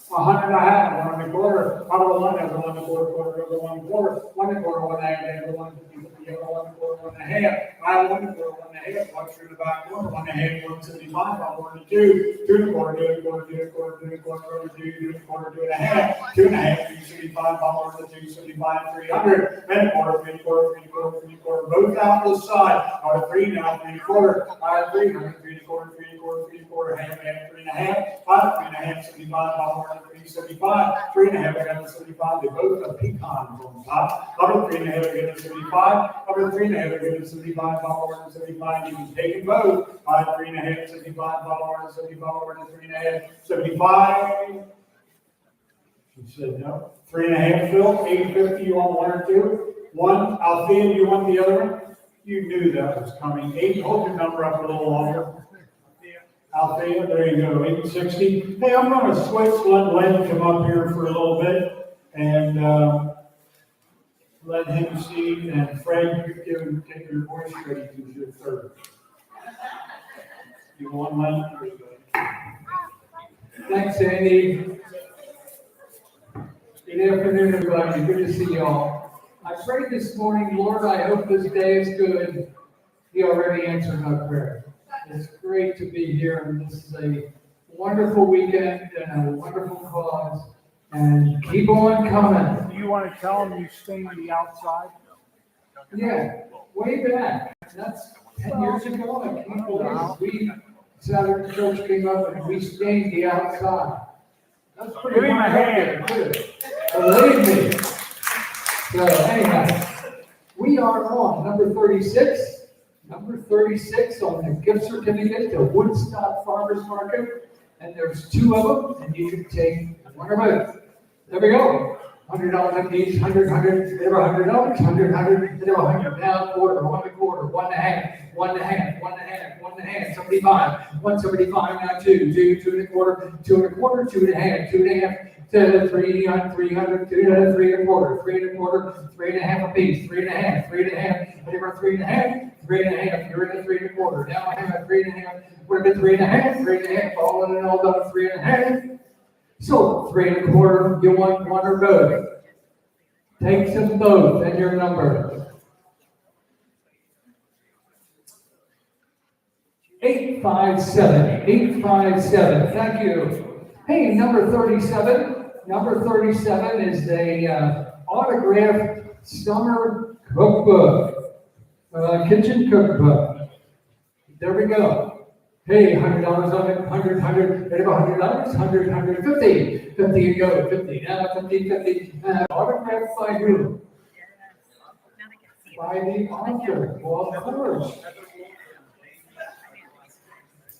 100 and a half, 1 and a quarter. Out of 1, have 1 and a quarter, quarter, 1 and a quarter, 1 and a quarter, 1 and a half, 1 and 50, 1 and a quarter, 1 and a half. I have 1 and a quarter, 1 and a half. Watch through the back corner, 1 and a half, 175. I'm 1 and 2, 2 and a quarter, 2 and a quarter, 2 and a quarter, 2 and a quarter, 2 and a quarter, 2 and a half, 2 and a half, 275. I'm 1 and 275, 300, and a quarter, 3 and a quarter, 3 and a quarter, 3 and a quarter. Both out this side. I have 3 now, 3 and a quarter. I have 300, 3 and a quarter, 3 and a quarter, 3 and a quarter, half, 3 and a half. I have 3 and a half, 75. I'm 1 and 375. 3 and a half, I got the 75. They both have pecans on top. Other 3 and a half, I get the 75. Other 3 and a half, I get the 75. Dollar and 75. You can take them both. 3 and a half, 75. Dollar and 75. 3 and a half, 75. She said no. 3 and a half, Phil. 850. You want 1 or 2? 1. Althea, you want the other one? You knew that was coming. 8. Hold your number up a little longer. Althea, there you go, 860. Hey, I'm going to switch, let Len come up here for a little bit, and let him see, and Fred, you take your voice ready to your third. You want Len? Thanks, Andy. Good afternoon, everybody. Good to see y'all. I prayed this morning, Lord, I hope this day is good. He already answered my prayer. It's great to be here, and this is a wonderful weekend and a wonderful cause. And keep on coming. Do you want to tell them you stained the outside? Yeah, way back. That's 10 years ago. I can't believe it. Saturday church came up and we stained the outside. That's pretty Give him a much hand. good. Believe me. So anyhow, we are on number 36. Number 36 on the gift certificate to Woodstock Farmers Market. And there's 2 of them, and you can take one or both. There we go. $100 apiece, $100, $100, $100, $100, $100, now quarter, 1 1/4, 1 1/2, 1 1/2, 1 1/2, 1 1/2, 75, 175, now 2, 2, 2 1/4, 2 1/4, 2 1/2, 2 1/2, 300, 300, 3 1/4, 3 1/4, 3 1/4, 3 1/2 apiece, 3 1/2, 3 1/2, whatever, 3 1/2, 3 1/2, you're in a 3 1/4, now I have a 3 1/2, we're at 3 1/2, 3 1/2, all in and all done, 3 1/2. So 3 1/4, you want one or both? Take them both and your number. 857, 857, thank you. Hey, number 37. Number 37 is a autographed summer cookbook, kitchen cookbook. There we go. Hey, $100 on it, $100, $100, $100, $150, 50 you go, 50, now 50, 50, autographed by who? By the author, well, of course.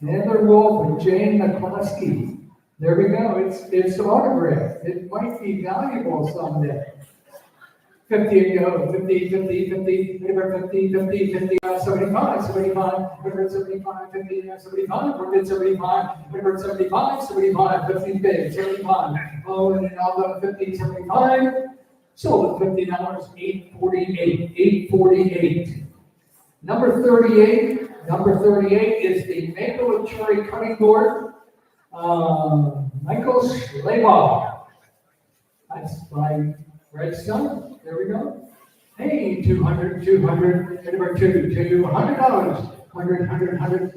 Heather Wolf and Jane McCloskey. There we go, it's autographed. It might be valuable someday. 50 you go, 50, 50, 50, 50, 50, 50, 75, 75, 75, 50, 75, 75, 75, 75, 50 big, 75, oh, and then I'll go 50, 75. Sold at $50, 848, 848. Number 38 is the Maple and Cherry Cutting Board, Michael Schleybaugh. That's my Red Sun. There we go. Hey, 200, 200, number 2, $100, $100, $100, $100,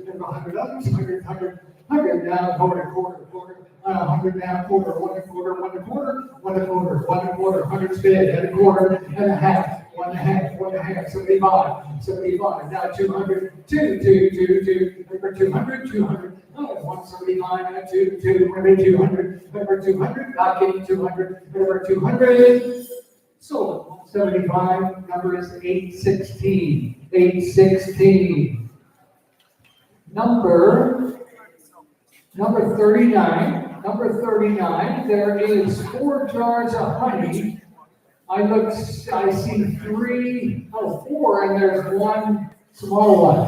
$100, now quarter, 100 now quarter, 1 1/4, 1 1/4, 1 1/4, 1 1/4, 100 spin, and 1/4, and a half, 1 1/2, 1 1/2, 75, 75, now 200, 2, number 200, 200, 175, now 2, 200, number 200, knocking 200, number 200. Sold 175, number is 816, 816. Number 39, there is 4 jars of honey. I see 4, and there's 1 small one.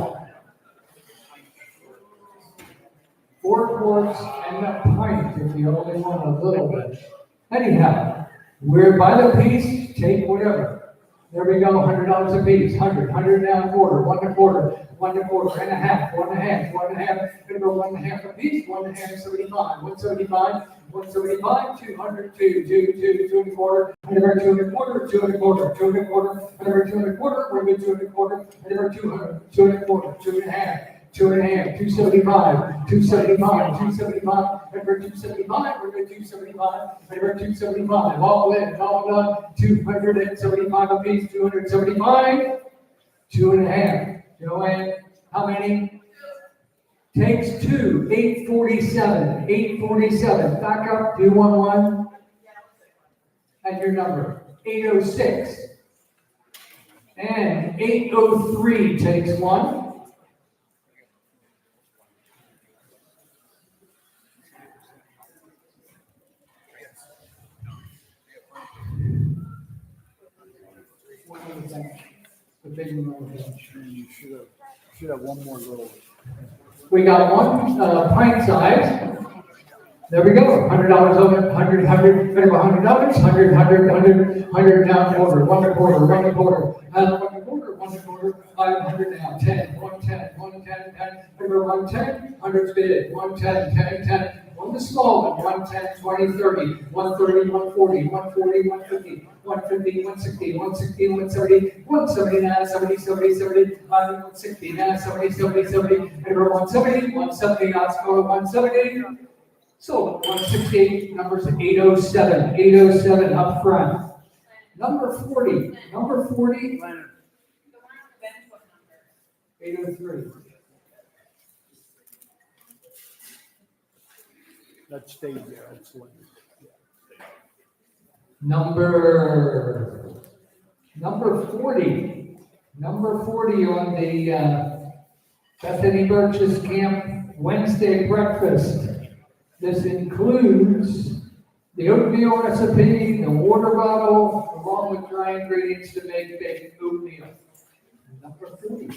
4 quarts and a pint if you only want a little bit. Anyhow, we're by the piece, take whatever. There we go, $100 a piece, 100 now quarter, 1 1/4, 1 1/4, and a half, 1 1/2, 1 1/2, gonna go 1 1/2 a piece, 1 1/2, 75, 175, 175, 200, 2 1/4, another 2 1/4, 2 1/4, 2 1/4, another 2 1/4, we're good 2 1/4, another 200, 2 1/4, 2 1/2. 2 1/2, 275, 275, 275, number 275, we're going to 275, number 275, all in, all done, 275 apiece, 275, 2 1/2. Joanne, how many? Takes 2, 847, 847, back up, do you want 1? And your number, 806. And 803 takes 1. The big one on the bench. You should have one more little. We got 1 pint size. There we go. $100 over, $100, $100, $100 down quarter, 1 1/4, 1 1/4, 1 1/4, 500 now, 10, 110, 110, 10, number 110, 100 bid, 110, 10, 10, On the small one, 110, 20, 30, 130, 140, 140, 150, 150, 160, 160, 170, 179, 70, 70, 70, 169, 70, 70, 70, number 170, 170, let's go to 170. So 168, numbers 807, 807 up front. Number 40, 40, The one on the bench, what number? 803. That stayed there, that's what. Number 40, on the Bethany Burgess Camp Wednesday breakfast. This includes the oatmeal recipe, the water bottle, along with dry ingredients to make baked oatmeal. Number 40.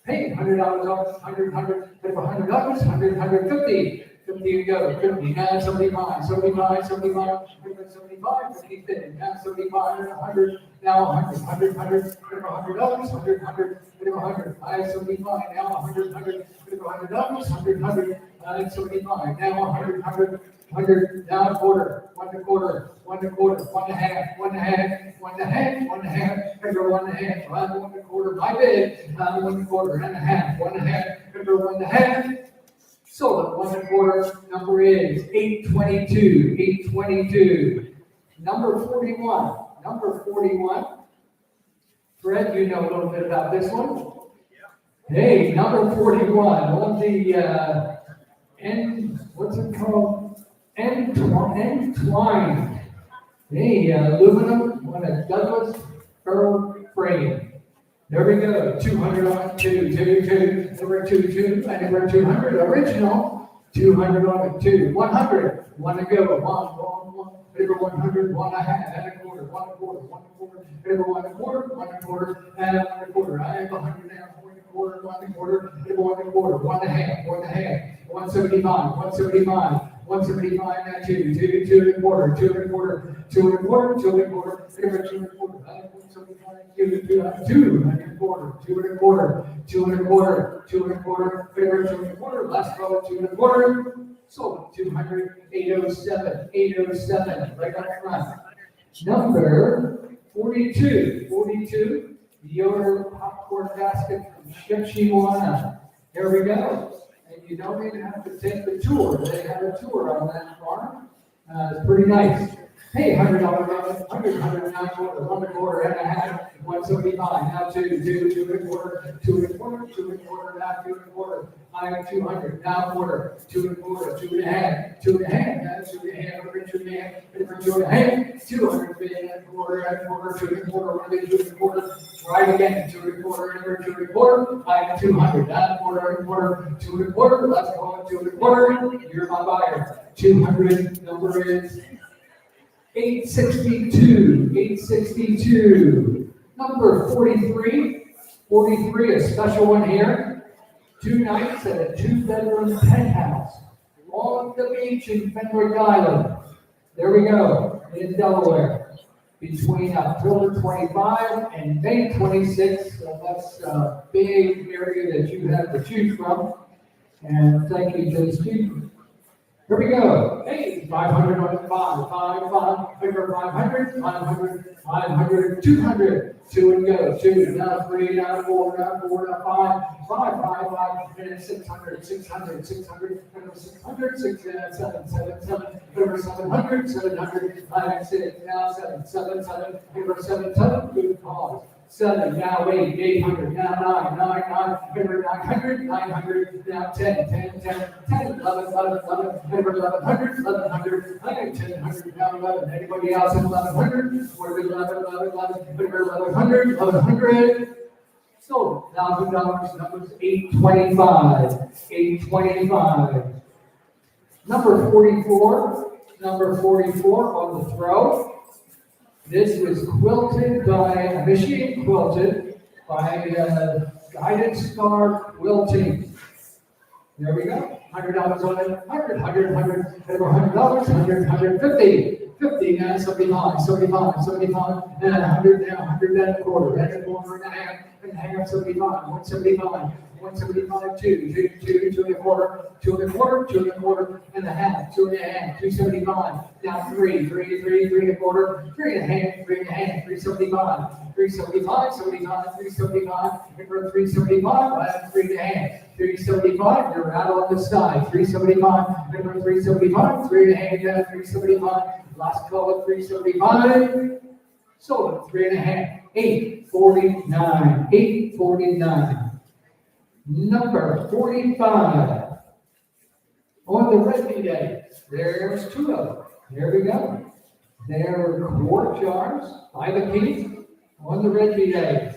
Hey, $100 off, $100, $100, $150. 50 you go, 50, now 75, 75, 75, 75, 50, 50, now 75, 100, now 100, 100, 100, $100, 100, 100, 100, 575, now 100, 100, $100, 100, 100, 75, now 100, 100, 100, now a quarter, 1 1/4, 1 1/4, 1 1/2, 1 1/2, 1 1/2, 1 1/2, over 1 1/2, 1 1/4, my bid, 1 1/4, 1 1/2, 1 1/2, over 1 1/2. So the 1 1/4 number is 822, 822. Number 41. Fred, you know a little bit about this one. Hey, number 41 on the what's it called? Entwined. Hey, aluminum on a Douglas fir frame. There we go, 200 on 2, 2, 2, number 2, 2, and number 200, original, 200 on 2, 100, 1 to go, 1, 1, 1, number 100, 1 1/2, and a quarter, 1 1/4, 1 1/4, number 1 1/4, 1 1/4, and 1 1/4, I have 100 now, 1 1/4, 1 1/4, number 1 1/4, 1 1/2, 1 1/2, 175, 175, 175, now 2, 2, 2 1/4, 2 1/4, 2 1/4, 2 1/4, number 2 1/4, 175, 2 1/4, 2 1/4, 2 1/4, 2 1/4, last row, 2 1/4, so 200, 807, 807, right up front. Number 42, the Yoder popcorn basket from Shipshewana. Here we go. And you don't even have to take the tour. They have a tour on that farm. It's pretty nice. Hey, $100 on 100, 100, now 1 1/4, and a half, 175, now 2, 2, 2 1/4, 2 1/4, 2 1/4, now 2 1/4, I have 200, now quarter, 2 1/4, 2 1/2, 2 1/2, now 2 1/2, over 2 1/2, over 2 1/2, 200, and a quarter, 2 1/4, 2 1/4, right again, 2 1/4, over 2 1/4, I have 200, now quarter, 2 1/4, let's call it 2 1/4, you're my buyer. 200, number is 862, 862. Number 43, a special one here. 2 nights at a 2-bedroom penthouse on the beach in Fenwick Island. There we go, in Delaware. Between October 25 and May 26, so that's a big area that you have to choose from. And thank you to the students. Here we go. Hey, 500 on 5, 5, 5, figure 500, 500, 500, 200, 2 and go, 2, now 3, now 4, now 4, now 5, 5, 5, 5, and 600, 600, 600, 600, 6, 7, 7, 7, over 700, 700, 5, 6, now 7, 7, 7, over 7, 7, good pause. 7, now 8, 800, now 9, 9, 9, over 900, 900, now 10, 10, 10, 10, 11, 11, 11, over 1100, 1100, I got 1000, now 11, anybody else in 1100, or 11, 11, 11, over 1100, 1100, so $1,000, numbers 825, 825. Number 44 on the throw. This was quilted by, a machine quilted by Guided Star Quilting. There we go. $100 on it, 100, 100, 100, over $100, 100, 150, 50, now 75, 75, 75, and 100 now, 100 and a quarter, and a quarter and a half, 75, 175, 175, two and a quarter, two and a quarter, two and a quarter, and a half, 275, now three and a quarter, three and a half, 375, 375, 75, 375, and for 375, I have three and a half. 375, you're out on the side. 375, number 375, three and a half, 375, last call at 375, sold at three and a half, 849, 849. Number 45. On the Red Day, there's two of them. There we go. They're quart jars by the piece on the Red Day.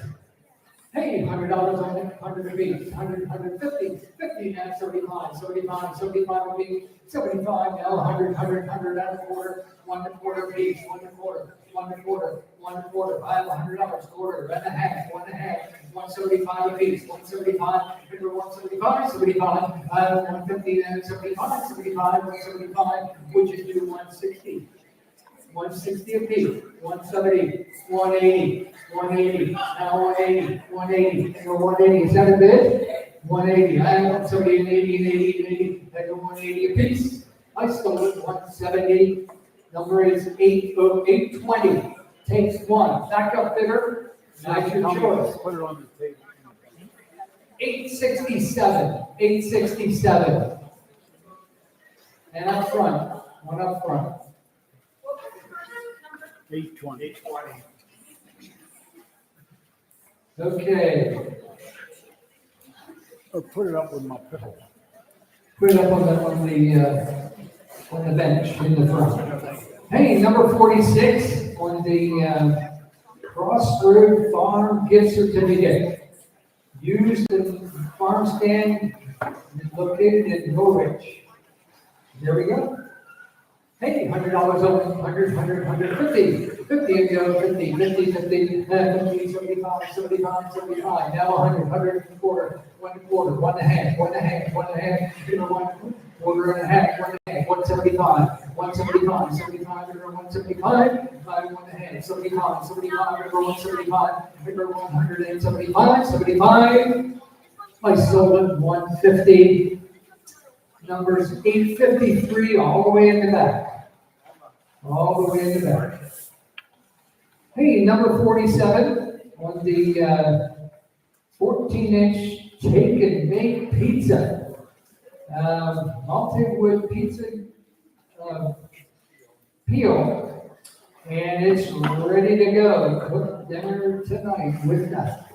Hey, $100 on it, 100 a piece, 100, 150, 50 now, 75, 75, 75 a piece, 75 now, 100, 100, 100 and a quarter, 1 a piece, 1 a quarter, 1 a quarter, 1 a quarter, I have $100, quarter, and a half, 175 a piece, 175, number 175, 75, I have 150 and 75, 75, 175, which is due 160. 160 a piece, 170, 180, 180, now 180, 180, and 180, is that a bid? 180, I have 170 and 80 and 80 and 80, and 180 a piece. I stole it, 170, number is 820, takes one, back up bigger, that's your choice. Put it on the table. 867, 867. And up front, one up front. 820. Okay, Or put it up with my pickle. put it up on the bench in the front. Hey, number 46 on the Crossroad Farm gift certificate. Used in farm stand located in Norwich. There we go. Hey, $100 on 100, 100, 150, 50 and go, 50, 50, 50, 50, 75, 75, 75, now 100, 100 and a quarter, 1 a quarter, 1 and a half, 1 and a half, 1 and a half, 1 quarter and a half, 1 and a half, 175, 175, 75, number 175, 5, 1 and a half, 75, 75, number 175, number 175, 75, I sold it 150. Numbers 853 all the way in the back. All the way in the back. Hey, number 47 on the 14-inch take and make pizza. Multi-wood pizza peel. And it's ready to go. Cook dinner tonight with that.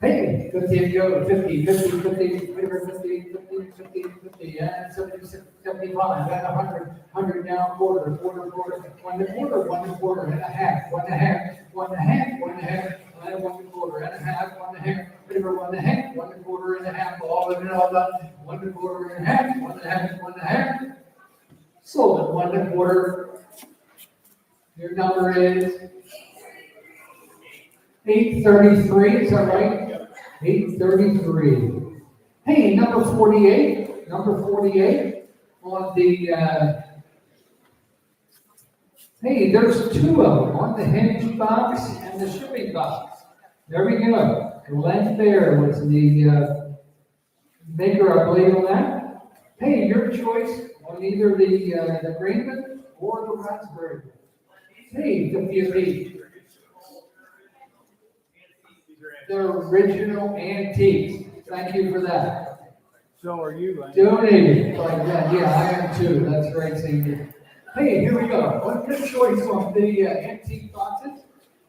Hey, 50 and go, 50, 50, 50, 50, 50, 50, 50, and 70, 75, and 100, 100 down, quarter, quarter, quarter, 1 and a quarter, 1 and a quarter, and a half, 1 and a half, 1 and a half, 1 and a half, and 1 and a quarter, and a half, 1 and a half, whatever, 1 and a half, 1 and a quarter, and a half, all of it all done, 1 and a quarter, and a half, 1 and a half, 1 and a half. Sold it, 1 and a quarter. Your number is 833, is that right? 833. Hey, number 48 on the, hey, there's two of them on the hinge box and the shipping box. There we go. Glenn Fair was the maker, I believe, on that. Hey, your choice on either the Greenman or the raspberry. Hey, 50 a piece. They're original antiques. Thank you for that. So are you, Lane? Donated like that. Yeah, I am too. That's great, Cindy. Hey, here we go. One good choice on the antique boxes.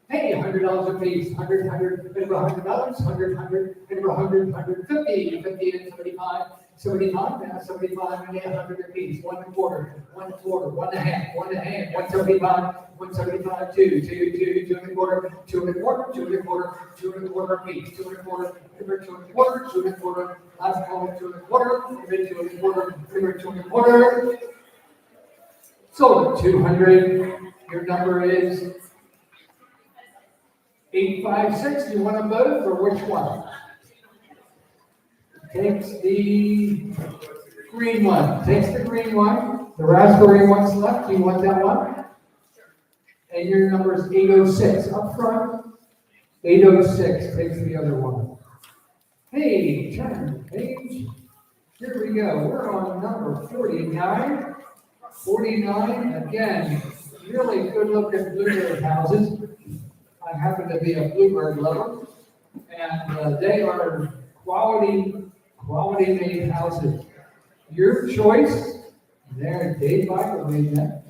Hey, $100 a piece. 100, 100, $100, 100, 100, 100, 150, 50 and 75. 75, now 75 and 100 a piece, 1 and a quarter, 1 and a quarter, 1 and a half, 1 and a half, 175, 175, 2, 2 and a quarter, 2 and a quarter, 2 and a quarter, 2 and a quarter a piece, 2 and a quarter, 2 and a quarter, 2 and a quarter, last call, 2 and a quarter, 2 and a quarter, 2 and a quarter. So 200, your number is 856. You want them both or which one? Takes the green one. Takes the green one. The raspberry one's left. Do you want that one? and your number is 806. Up front, 806 takes the other one. Hey, turn the page. Here we go. We're on number 49. 49, again, really good looking bluebird houses. I happen to be a bluebird lover, and they are quality made houses. Your choice. There, Dave Biker made that.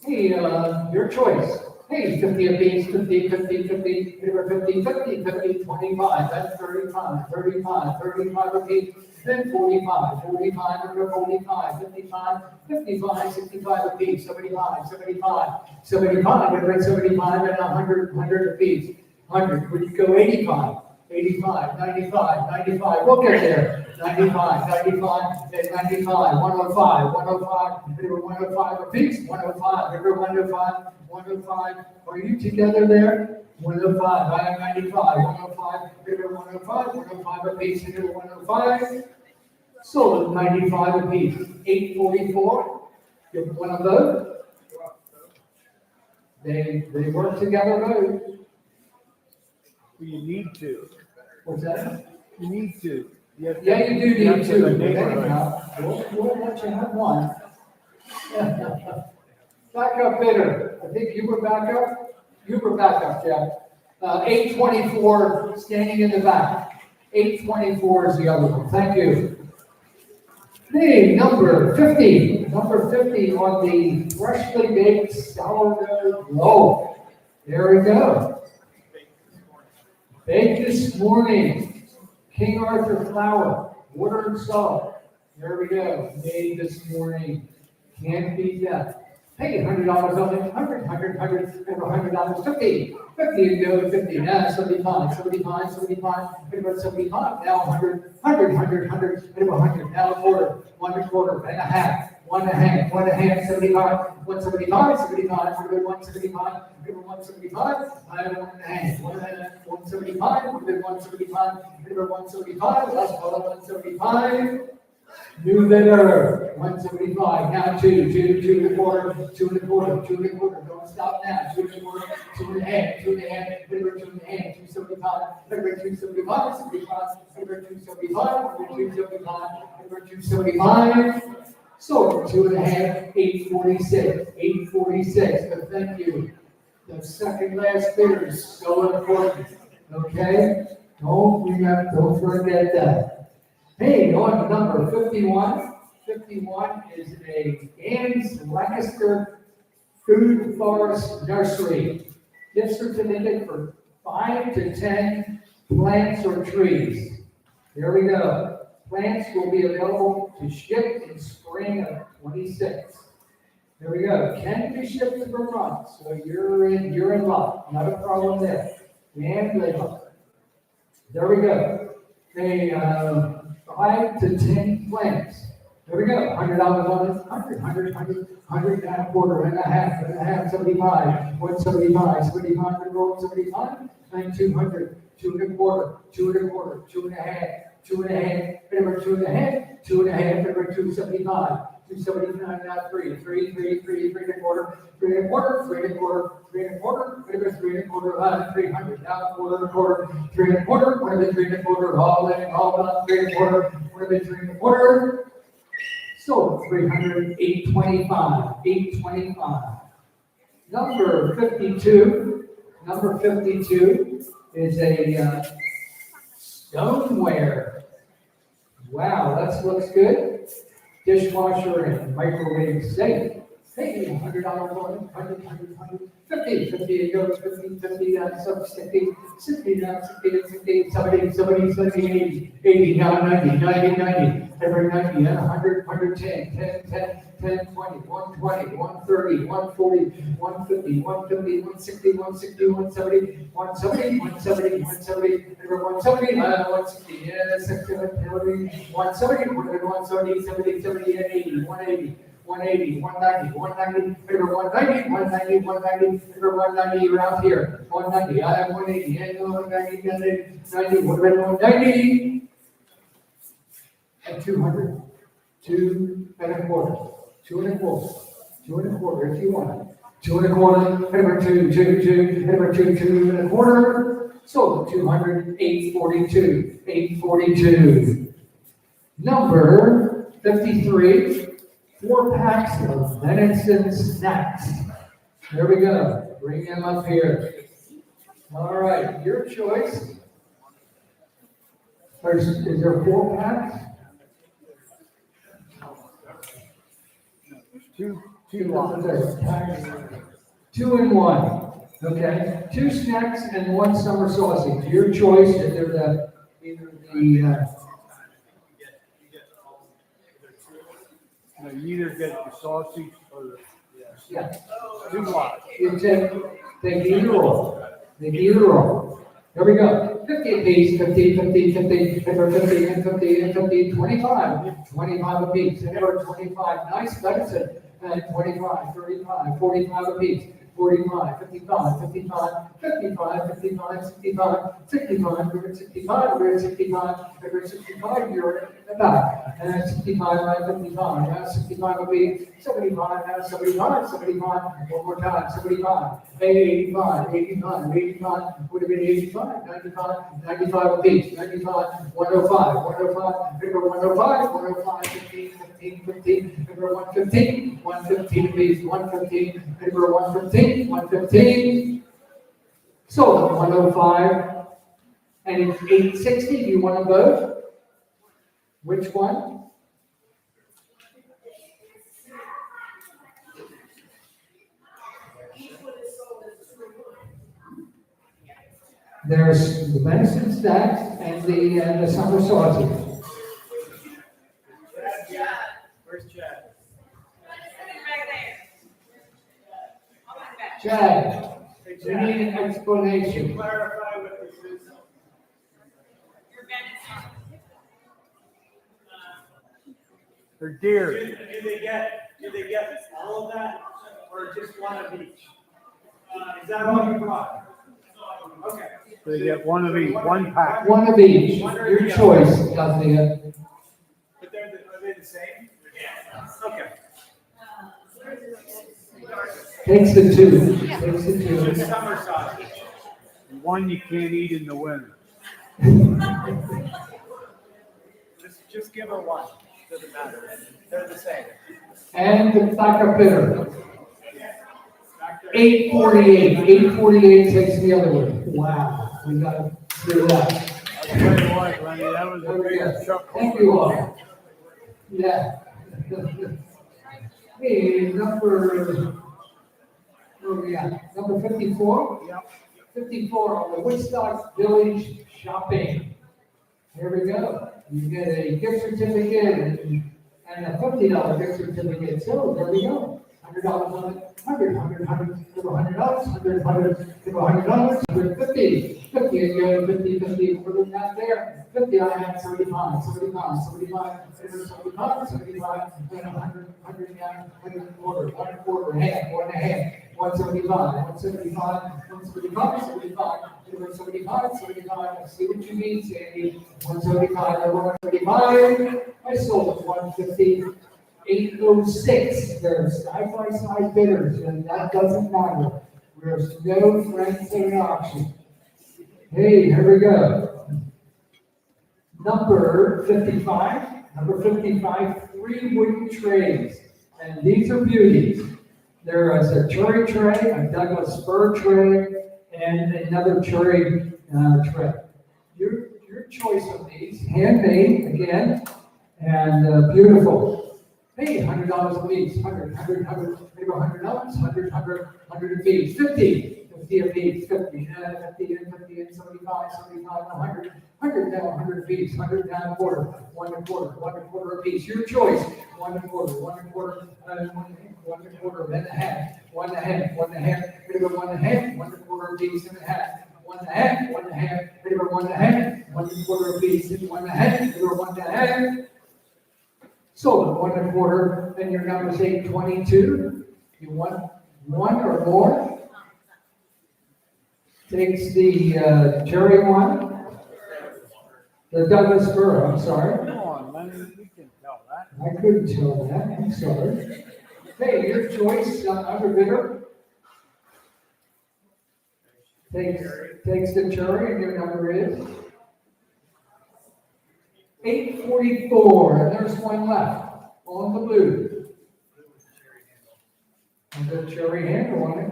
Hey, your choice. Hey, 50 apiece, 50, 50, 50, 50, 50, 50, 25, that's 35, 35, 35 apiece, then 45, 45, under 45, 55, 55, 65 apiece, 75, 75, 75, under 75, and 100, 100 apiece, 100, would you go 85, 85, 95, 95, we'll get there, 95, 95, then 95, 105, 105, under 105 apiece, 105, under 105, 105, are you together there? 105, I am 95, 105, under 105, 105 apiece, under 105, sold 95 apiece, 844, you want to vote? They work together, vote. You need to. What's that? You need to. You have to- Yeah, you do need have two, the but neighborhood. anyhow, we'll let you have one. Backup bidder, I think you were backup? You were backup, Jeff. 824, standing in the back. 824 is the other one, thank you. Hey, number 50 on the freshly baked sourdough loaf. There we go. Baked this morning, King Arthur flour, water and salt. There we go, made this morning. Can't beat that. Hey, $100 on it, $100, $50, and go 50, now 75, 75, 75, about 75, now 100, 100, now a quarter, and a half, 75, 175, 75, 175, 175, I have 1.5, 175, 175, 175, last call, 175. New bidder, 175, now two and a quarter, don't stop now, 2 and a quarter, 2.5, 2.5, bidder 2.5, 275, bidder 275, 75, bidder 275, bidder 275, sold 2.5, 846, but thank you. The second last bidder is so important, okay? Don't forget that. Hey, on to number 51. 51 is a Ann's Lancaster Food Forest Nursery. Gift certificate for 5 to 10 plants or trees. Here we go. Plants will be available to ship in spring of 26. Here we go. Can be shipped to Vermont, so you're in luck. Not a problem there. And labor. There we go. Hey, 5 to 10 plants. There we go, $100 on it, 100, and a quarter, and a half, 75, 175, 75, 75, and 200, 2 and a quarter, 2 and a quarter, 2.5, 2.5, whatever, 2.5, 2.5, whatever, 275, 279, now 3 and a quarter, 3 and a quarter, 3 and a quarter, whatever, 3 and a quarter, 300, now a quarter, 3 and a quarter, whatever, 3 and a quarter, all in, all done, 3 and a quarter, whatever, 3 and a quarter. So 300, 825. Number 52 is a stoneware. Wow, that looks good. Dishwasher and microwave safe. Hey, $100 on it, 100, 50, it goes 50, 60, now 60, 70, 80, now 90, every 90, and 100, 110, 10, 20, 120, 130, 140, 150, 160, 170, every 170, 160, yeah, that's 170, 70, 80, 180, 190, every 190, every 190 around here, 190, I have 180, and 190, what about 190? And 200, 2 and a quarter if you want it. 2.25, head over 2, head over 2.25. Sold at 200, 842, 842. Number 53, 4 packs of venison snacks. There we go. Bring them up here. All right, your choice. Is there 4 packs? Two lots. 2 in 1. Okay, 2 snacks and 1 summer sausage. Your choice. Either You either get the sausage or the, yeah. 2 lots. You take either or. Take either or. Here we go. 50 apiece, 50, 50, 50, 50, and 50, and 50, 25. 25 apiece. And over 25. Nice venison. And 25, 35, 45 apiece. 45, 55, 55, 55, 55, 65, 65, we're at 65, we're at 65, we're at 65, you're at the back. And then 65, right, 55, now 65 will be 75, now 75, 75, one more time, 75, 85, 85, 85, would have been 85, 95, 95 apiece, 95, 105, 105, figure 105, 105, 15, 15, 15, figure 115, 115 apiece, 115, figure 115, 115. So 105 and it's 860. Do you want to vote? Which one? There's the venison stacks and the summer sausage. Where's Chad? Chad, we need an explanation. Clarify what this is. Your venison. They're deer. Do they get all of that, or just one of each? Is that all you brought? Okay. They get one of each, 1 pack. One of each. Your choice, Dusty. But are they the same? Yeah. Okay. Takes the 2. Takes the 2. It's summer sausage. One you can't eat in the winter. Just give her one. Doesn't matter. They're the same. And the backup bidder. 848. 848 takes the other one. Wow, we gotta do that. I'll tell you what, Lenny, that was a There we big go. chuck. Thank you all. Yeah. Hey, number, where are we at? Number 54? Yep. 54 on the Woodstock Village Shopping. Here we go. You get a gift certificate and a $50 gift certificate. So there we go. $100 on it. 100, give $100, 100, give $100, 150, 50 again, 50, 50, put it out there. 50 I have 75, 75, 75, 75, 75, and 100, 100 again, 1 quarter, half, 1 half, 175, 175, 175, 75, 75, 75, I see what you mean, Sandy. 175, over 175, I sold it 150. 806, there's side-by-side bidders, and that doesn't matter. There's no friends in auction. Hey, here we go. Number 55, 3 wooden trays, and these are beauties. There is a cherry tray, a Douglas fir tray, and another cherry tray. Your choice of these, handmade again, and beautiful. Hey, $100 a piece, 100, maybe $100, 100 a piece, 50 a piece, 50, and 75, 100, 100 down, 100 a piece, 100 down a quarter, 1 a piece. Your choice, 1 a quarter, 1 a quarter, 1 a quarter, and a half, 1 a half, 1 a half, maybe 1 a half, 1 a quarter a piece and a half. 1 a half, 1 a half, maybe 1 a half, 1 a quarter a piece, 1 a half, maybe 1 a half. So 1 a quarter, and your number's 822. You want 1 or more? Takes the cherry one. The Douglas fir, I'm sorry. Come on, Lenny, we can tell that. I couldn't tell that, I'm sorry. Hey, your choice, other bidder. takes the cherry, and your number is 844, and there's one left on the blue. And the cherry handle on it.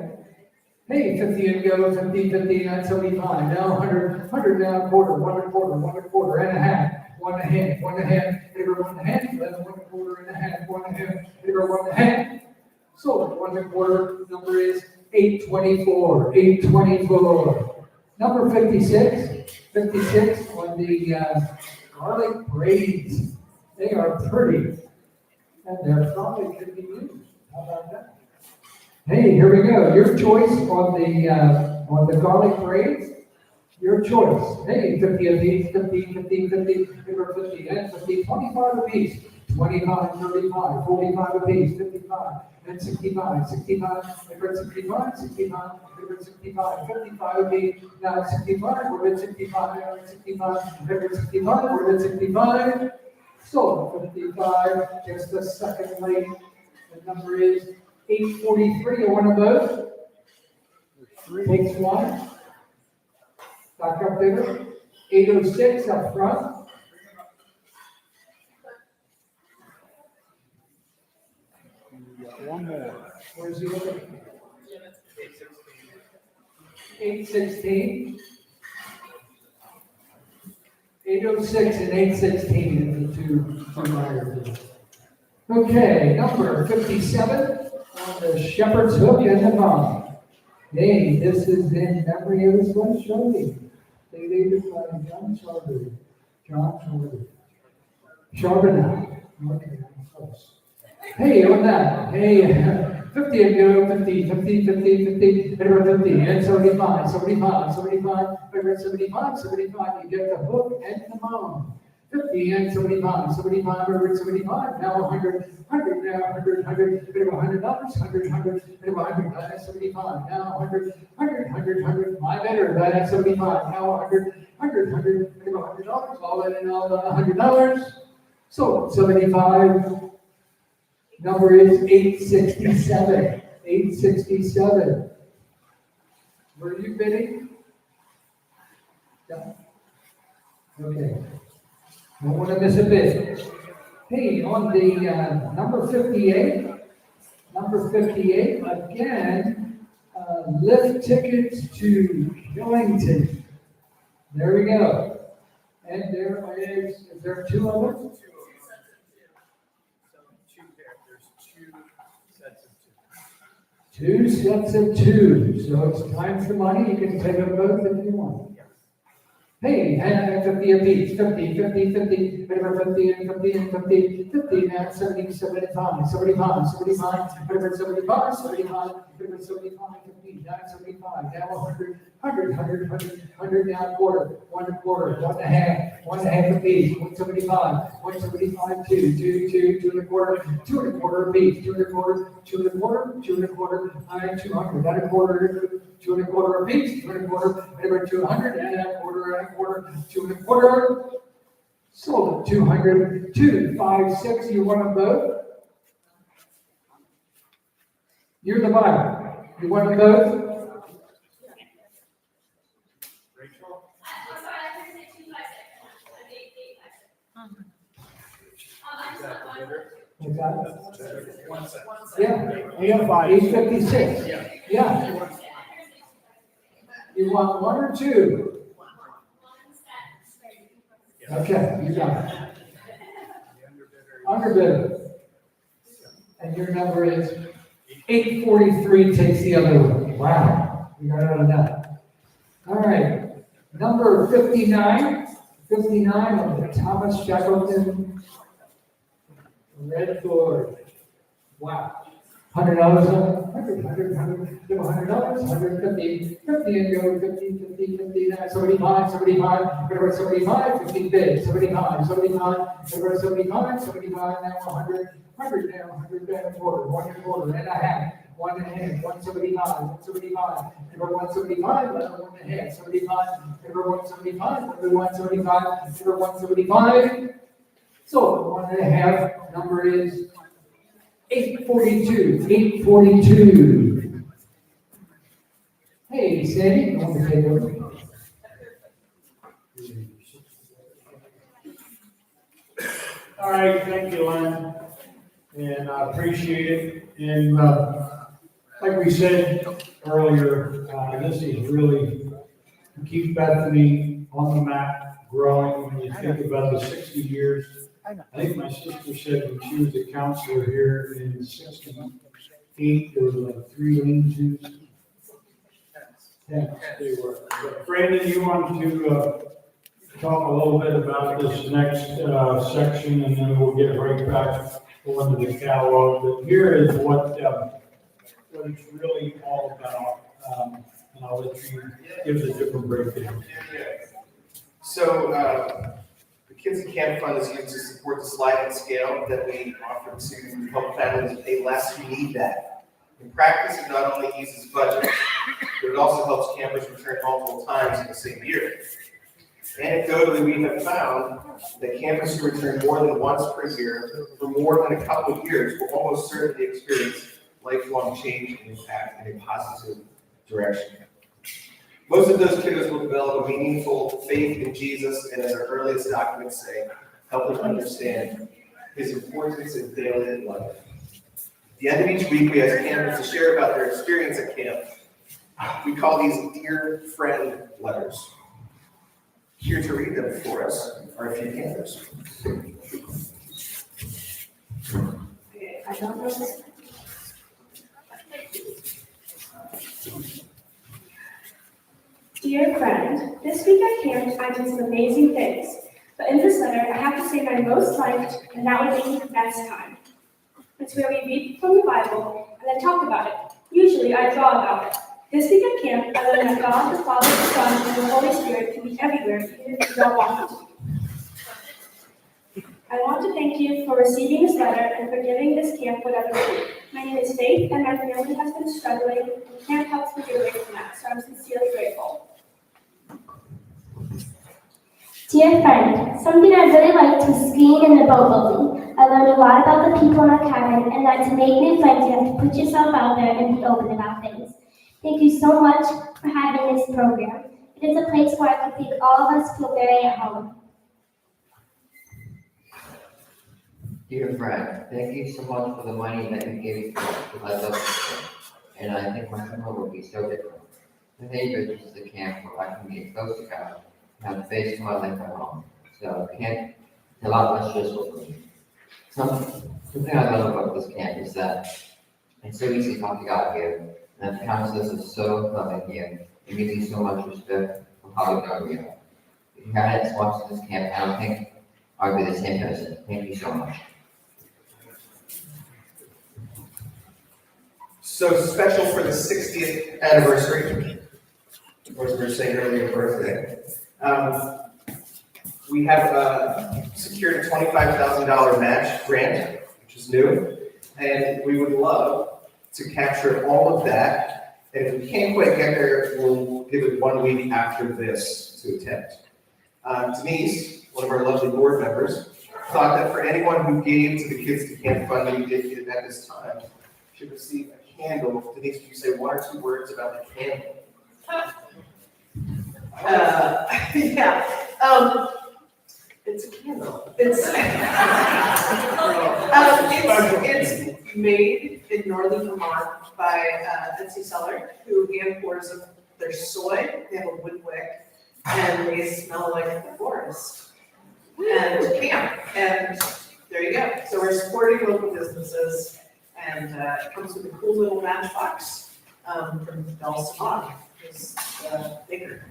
Hey, 50 and go, 50, 50, and 75. Now 100, 100 now a quarter, 1 a quarter, 1 a quarter, and a half, 1 a half, 1 a half, over 1 a half, then 1 a quarter and a half, 1 a half, over 1 a half. So 1 a quarter number is 824, 824. Number 56, 56 on the garlic braids. They are pretty, and they're probably could be used. How about that? Hey, here we go. Your choice on the garlic braids. Your choice. Hey, 50 a piece, 50, 50, 50, 50, and 50, 25 a piece. 25, 35, 45 a piece, 55, and 65, 65, 65, 65, 65, 55 a piece. Now 65, we're at 65, 65, 65, we're at 65. So 55, just a second late. The number is 843, or one of those. Takes one. Back up there. 806 up front. You got one more. Where's he looking? 816. 806 and 816 is the two buyers. Okay, number 57 on the Shepherd's Hook and the Bomb. Hey, this is in memory of his wife Shirley. Dated by John Charbonneau. John Charbonneau. Charbonneau. Okay, I'm close. Hey, on that. Hey, 50 and go, 50, 50, 50, 50, 50, and 75, 75, 75, 75, 75. You get the hook and the bomb. 50 and 75, 75, 75, now 100, 100, now 100, 100, bit of $100, 100, 100, bit of 100, that's 75, now 100, 100, 100, 100, my better, that's 75, now 100, 100, 100, bit of $100, all in and all $100. So 75, number is 867, 867. Were you bidding? Yeah. Okay. Don't want to miss a bid. Hey, on the number 58, again, lift tickets to Killington. There we go. And there is there two of them? Two sets of two. So it's time for money. You can take them both if you want. Hey, 50 a piece, 50, 50, 50, 50, and 50, and 50, 50, now 70, 75, 75, 75, 75, 75, 75, 50, now 75, now 100, 100, 100, 100, 100, now quarter, 1 a quarter, 1 and a half a piece, 175, 175, 2, 2, 2, 2 and a quarter, 2 and a quarter a piece, 2 and a quarter, 2 and a quarter, 2 and a quarter, 200, and a quarter, 2 and a quarter a piece, 2 and a quarter, 200, and a quarter, 2 and a quarter. Sold at 200, 2, 5, 6. You want them both? You're the buyer. You want them both? Yeah. We have 5. 856. Yeah. You want 1 or 2? Okay, you got it. Underbidder. And your number is 843, takes the other one. Wow, you got out of that. All right, number 59, 59 of the Thomas Shackleton Red Ford. Wow. $100 on $100, $150, 50 and go, 50, 50, 50, 75, 75, 50 bid, 75, 75, 75, 75, now 100, 100 now, 100 and a quarter, 1 and a quarter, and a half, 1 and a half, 175, 175, 175, 1 and a half, 75, 175, 175, 175. So 1 and a half, number is 842, 842. Hey, Sandy, you want to take over? All right, thank you, Len, and I appreciate it. And, like we said earlier, this is really to keep Bethany on the map, growing. When you think about the 60 years, I think my sister said when she was a counselor here in 68, there was like 3 lean-tos. 10, they were. But Brandon, you wanted to talk a little bit about this next section, and then we'll get right back on to the catalog. But here is what it's really all about, and I'll let you give the different breakdowns. So, the Kids in Camp Fund is used to support the sliding scale that we offer to help families pay less who need that. In practice, it not only eases budgets, but it also helps campers return multiple times in the same year. Anecdotally, we have found that campers who return more than once per year for more than a couple of years will almost certainly experience lifelong change and impact in a positive direction. Most of those kiddos will develop a meaningful faith in Jesus, and as our earliest documents say, help them understand his importance in daily life. At the end of each week, we ask campers to share about their experience at camp. We call these Dear Friend letters. Here to read them for us are a few campers. I don't know this. Dear friend, this week at camp I did some amazing things, but in this letter I have to say my most liked, and that would be the best time. It's where we read from the Bible and then talk about it. Usually I draw about it. This week at camp I learned that God, the Father, the Son, and the Holy Spirit can be everywhere, even if you don't want them to. I want to thank you for receiving this letter and for giving this camp whatever you do. My name is Faith, and my family has been struggling, and camp helps me get away from that, so I'm sincerely grateful. Dear friend, something I really liked was skiing in the boat building. I learned a lot about the people in our cabin and that to make new friends you have to put yourself out there and be open about things. Thank you so much for having this program. It is a place where I think all of us feel very at home. Dear friend, thank you so much for the money that you gave to us because I love this camp. And I think my summer will be so different. The Haybridge is the camp where I can get close to God and have the face to my life at home. So camp is a lot less stressful for me. Something I love about this camp is that it's so easy to talk to God here. And the counselors are so loving here. It gives you so much respect for how God we are. If you hadn't watched this camp, I don't think I'd be the same person. Thank you so much. So special for the 60th anniversary, or as we were saying earlier, birthday. We have secured a $25,000 match grant, which is new, and we would love to capture all of that. And if we can't quite get there, we'll give it 1 week after this to attempt. Denise, one of our lovely board members, thought that for anyone who gave to the Kids to Camp Fund that we did at this time, should receive a candle. Denise, can you say 1 or 2 words about the candle? Yeah. It's a candle. It's made in northern Vermont by Etsy Seller, who hand pours their soy. They have a wood wick, and they smell like the forest and camp. And there you go. So we're supporting local businesses, and it comes with a cool little matchbox from Bell Salon, who's the baker.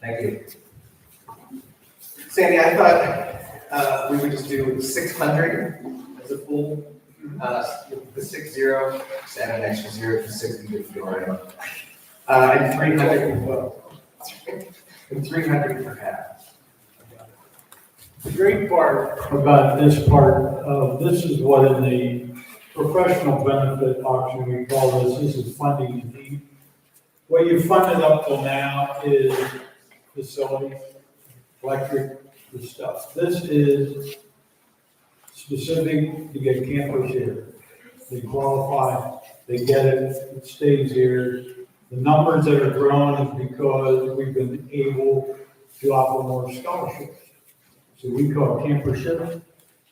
Thank you. Sandy, I thought we would just do 600 as a full, the 60, just add an extra 0 to 60 if you already know. And 300, and 300 per half. The great part about this part of, this is what in the professional benefit auction we call this is funding in need. What you funded up till now is facilities, electric, the stuff. This is specific to get campers here. They qualify, they get it, it stays here, The numbers that are growing is because we've been able to offer more scholarships. So we call it campership.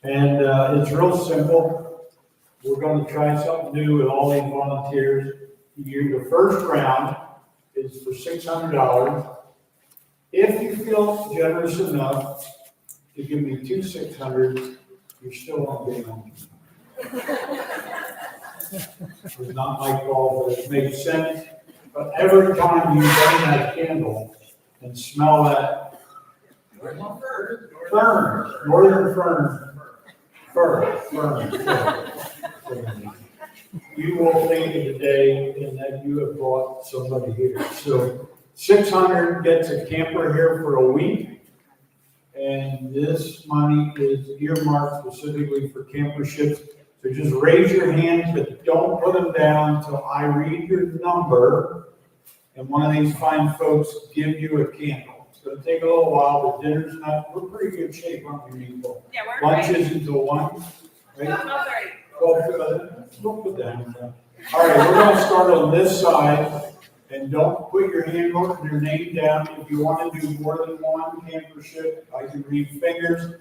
And it's real simple. We're gonna try something new with all these volunteers. The first round is for $600. If you feel generous enough to give me 2 600s, you're still on game on. It's not my call, but it makes sense. But every time you burn that candle and smell that fern, northern fern, you will think of the day and that you have brought somebody here. So 600 gets a camper here for a week. And this money is earmarked specifically for camperships. So just raise your hands, but don't put them down until I read your number. And one of these fine folks give you a candle. It's gonna take a little while, but dinner's not, we're pretty good shape, aren't we, Nicole? Yeah, we're Lunch great. is until 1, right? No, sorry. Well, don't put that in there. All right, we're gonna start on this side, and don't put your your name down. If you wanna do more than one campership, I can read fingers,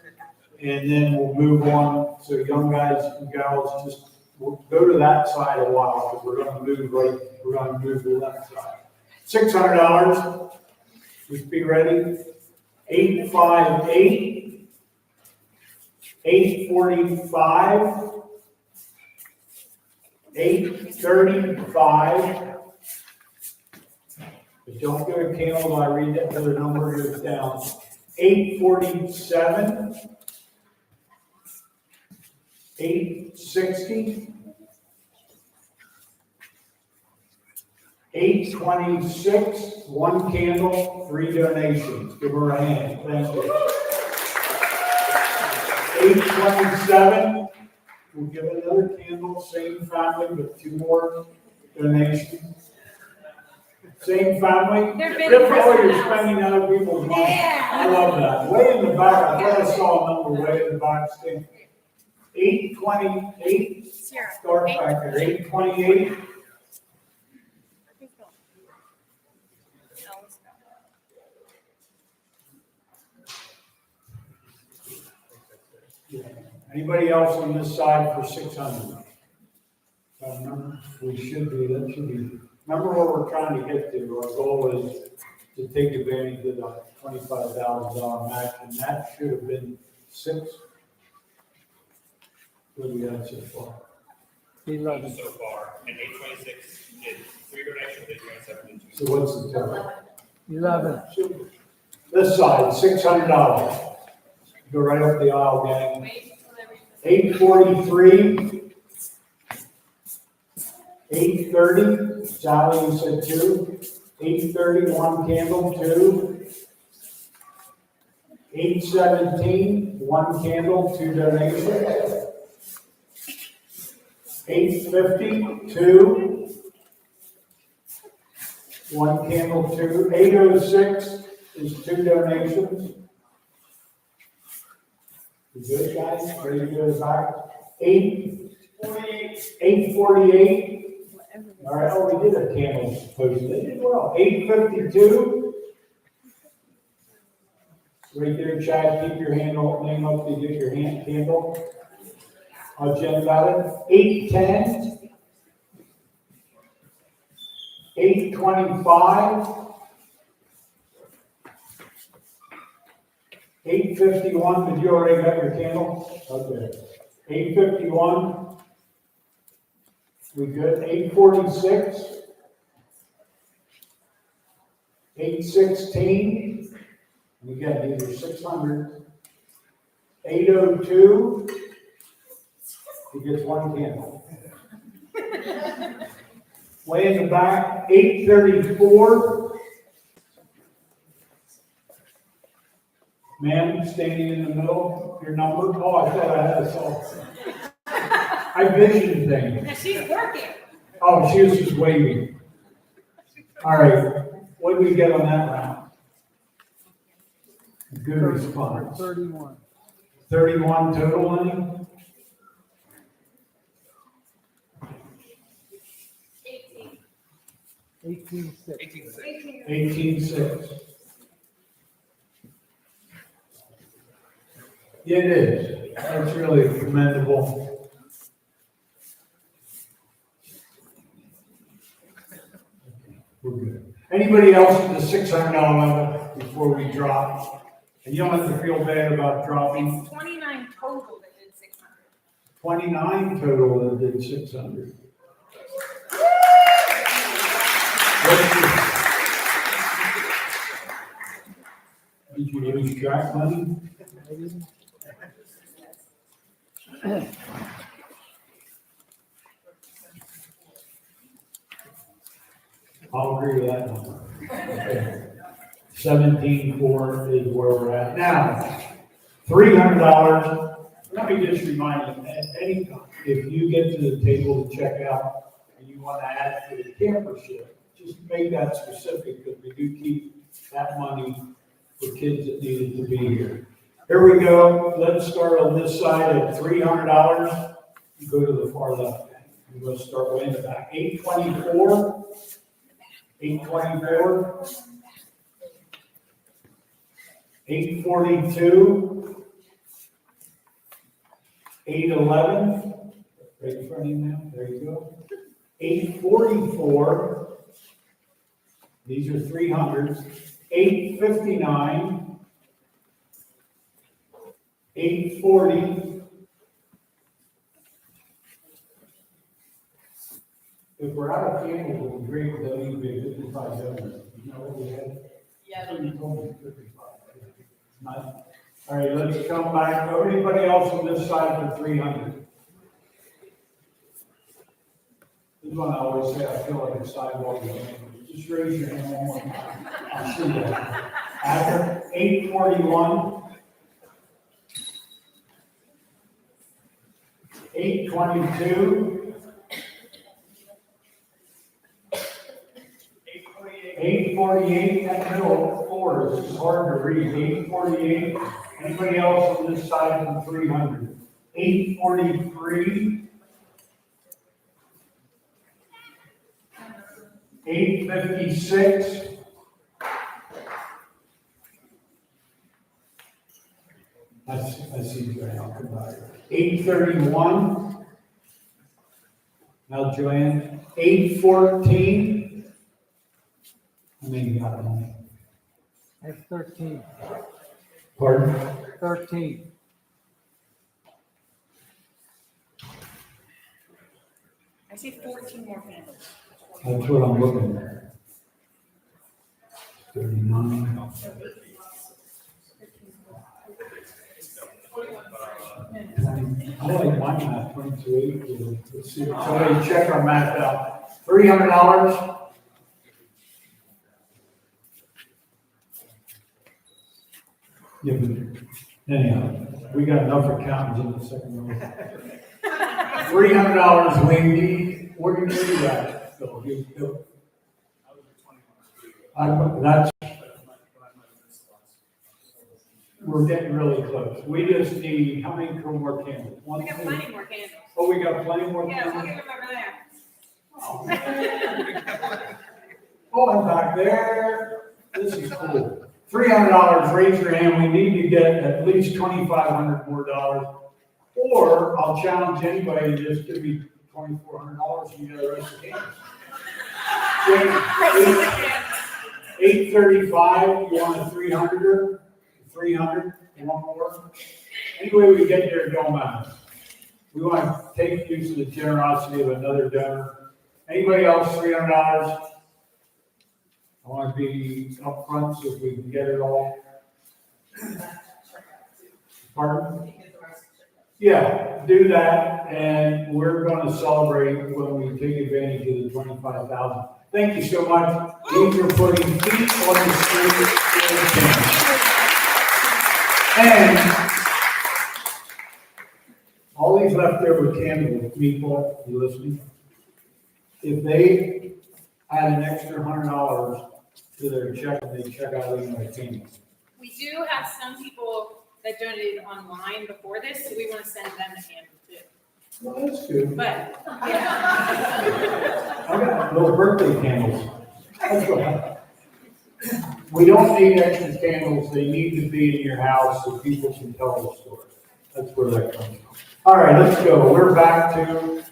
and then we'll move on. So young guys and gals, just, we'll go to that side a while, because we're gonna move to the left side. $600, just be ready. 858, 845, 835. But don't give a candle till I read that other number goes down. 847, 860, 826, 1 candle, 3 donations. Give her a hand. Thank you. 827, we'll give another candle, same family, but 2 more donations. Same family? They're big Good for all you're personalities. spending other people's money. Yeah. I love that. Way in the back, I thought I saw a number way in the back. 828, Sierra. start back there, 828. Anybody else on this side for 600? Remember, we should be, that should be, remember what we're trying to get to. Our goal is to take advantage of the $25,000 match, and that should have been 6. What do we got so far? 11. So far, and 826 did 3 donations, 827 did 2. So what's the total? 11. This side, $600. Go right up the aisle, gang. Wait until they read 843, 830, Sally, you said 2. 830, 1 candle, 2. 817, 1 candle, 2 donations. 850, 2. 1 candle, 2. 806 is 2 donations. You good, guys? Ready to go back? 848. All right, oh, we did a candle post. They did well. 852. Right there, Chad, keep your name up to get your candle. Jen got it. 810. 825. 851, did you already got your candle? Okay. 851. We good? 846. 816. And again, these are 600. 802. He gets 1 candle. Way in the back, 834. Ma'am, standing in the middle, your number? Oh, I thought I had a cell phone. I vision things. Yeah, she's working. Oh, she was just waving. All right, what did we get on that round? Good response. 31. 31 total, Lenny? 18. 18.6. 18.6. It is. That's really commendable. We're good. Anybody else at the $600 level before we drop? And you don't have to feel bad about dropping. 29 total that did 600. 29 total that did 600. Did you lose track money? I'll agree with that number. Okay. 17.4 is where we're at. Now, $300, let me just remind you, anytime, if you get to the table to check out and you want to add to the campership, just make that specific because we do keep that money for kids that needed to be here. Here we go. Let's start on this side at $300. You go to the far left. We're going to start way in the back. 824. 824. 842. 811. Right in front of you now. There you go. 844. These are 300s. 859. 840. If we're out of candles, it would be great, that would be 55 dollars. You know what we had? Yeah. You told me 55. Nice. All right, let's come back. Anybody else on this side for 300? This one I always say, I feel like a sidewalk. Just raise your hand one more time. I'll see that. After 841. 822. 848, that middle four is hard to read. 848. Anybody else on this side from 300? 843. 856. I see Joanne, I'll come by. 831. Now Joanne, 814. I mean, you got it. That's 13. Pardon? 13. I see 14 more candles. That's what I'm looking at. 39. I like my math, 22. Let's see, somebody check our math out. $300. Yeah, but anyhow, we got enough accountants in the second row. $300 we need, we're gonna do that. So that's, we're getting really close. We just need, how many more candles? One, We got two? plenty more candles. Oh, we got plenty more Yeah, we'll candles? give them over there. Oh, and back there, this is cool. $300, raise your hand, we need to get at least $2,500 more dollars. Or I'll challenge anybody to just give me $2,400 and you get the rest of the candles. 835, you want a 300? 300, you want more? Any way we get there, don't matter. We want to take use of the generosity of another donor. Anybody else, $300? I want to be upfront so we can get it all. Pardon? Yeah, do that, and we're going to celebrate when we take advantage of the 25,000. Thank you so much. These are putting feet on the street. And all these leftover candles, people, you listening? If they add an extra $100 to their check and they check out even their candles. We do have some people that donated online before this, so we want to send them a candle too. Well, that's good. But, yeah. I got little birthday candles. That's what- We don't need extra candles, they need to be in your house so people can tell the story. That's where that comes from. All right, let's go, we're back to,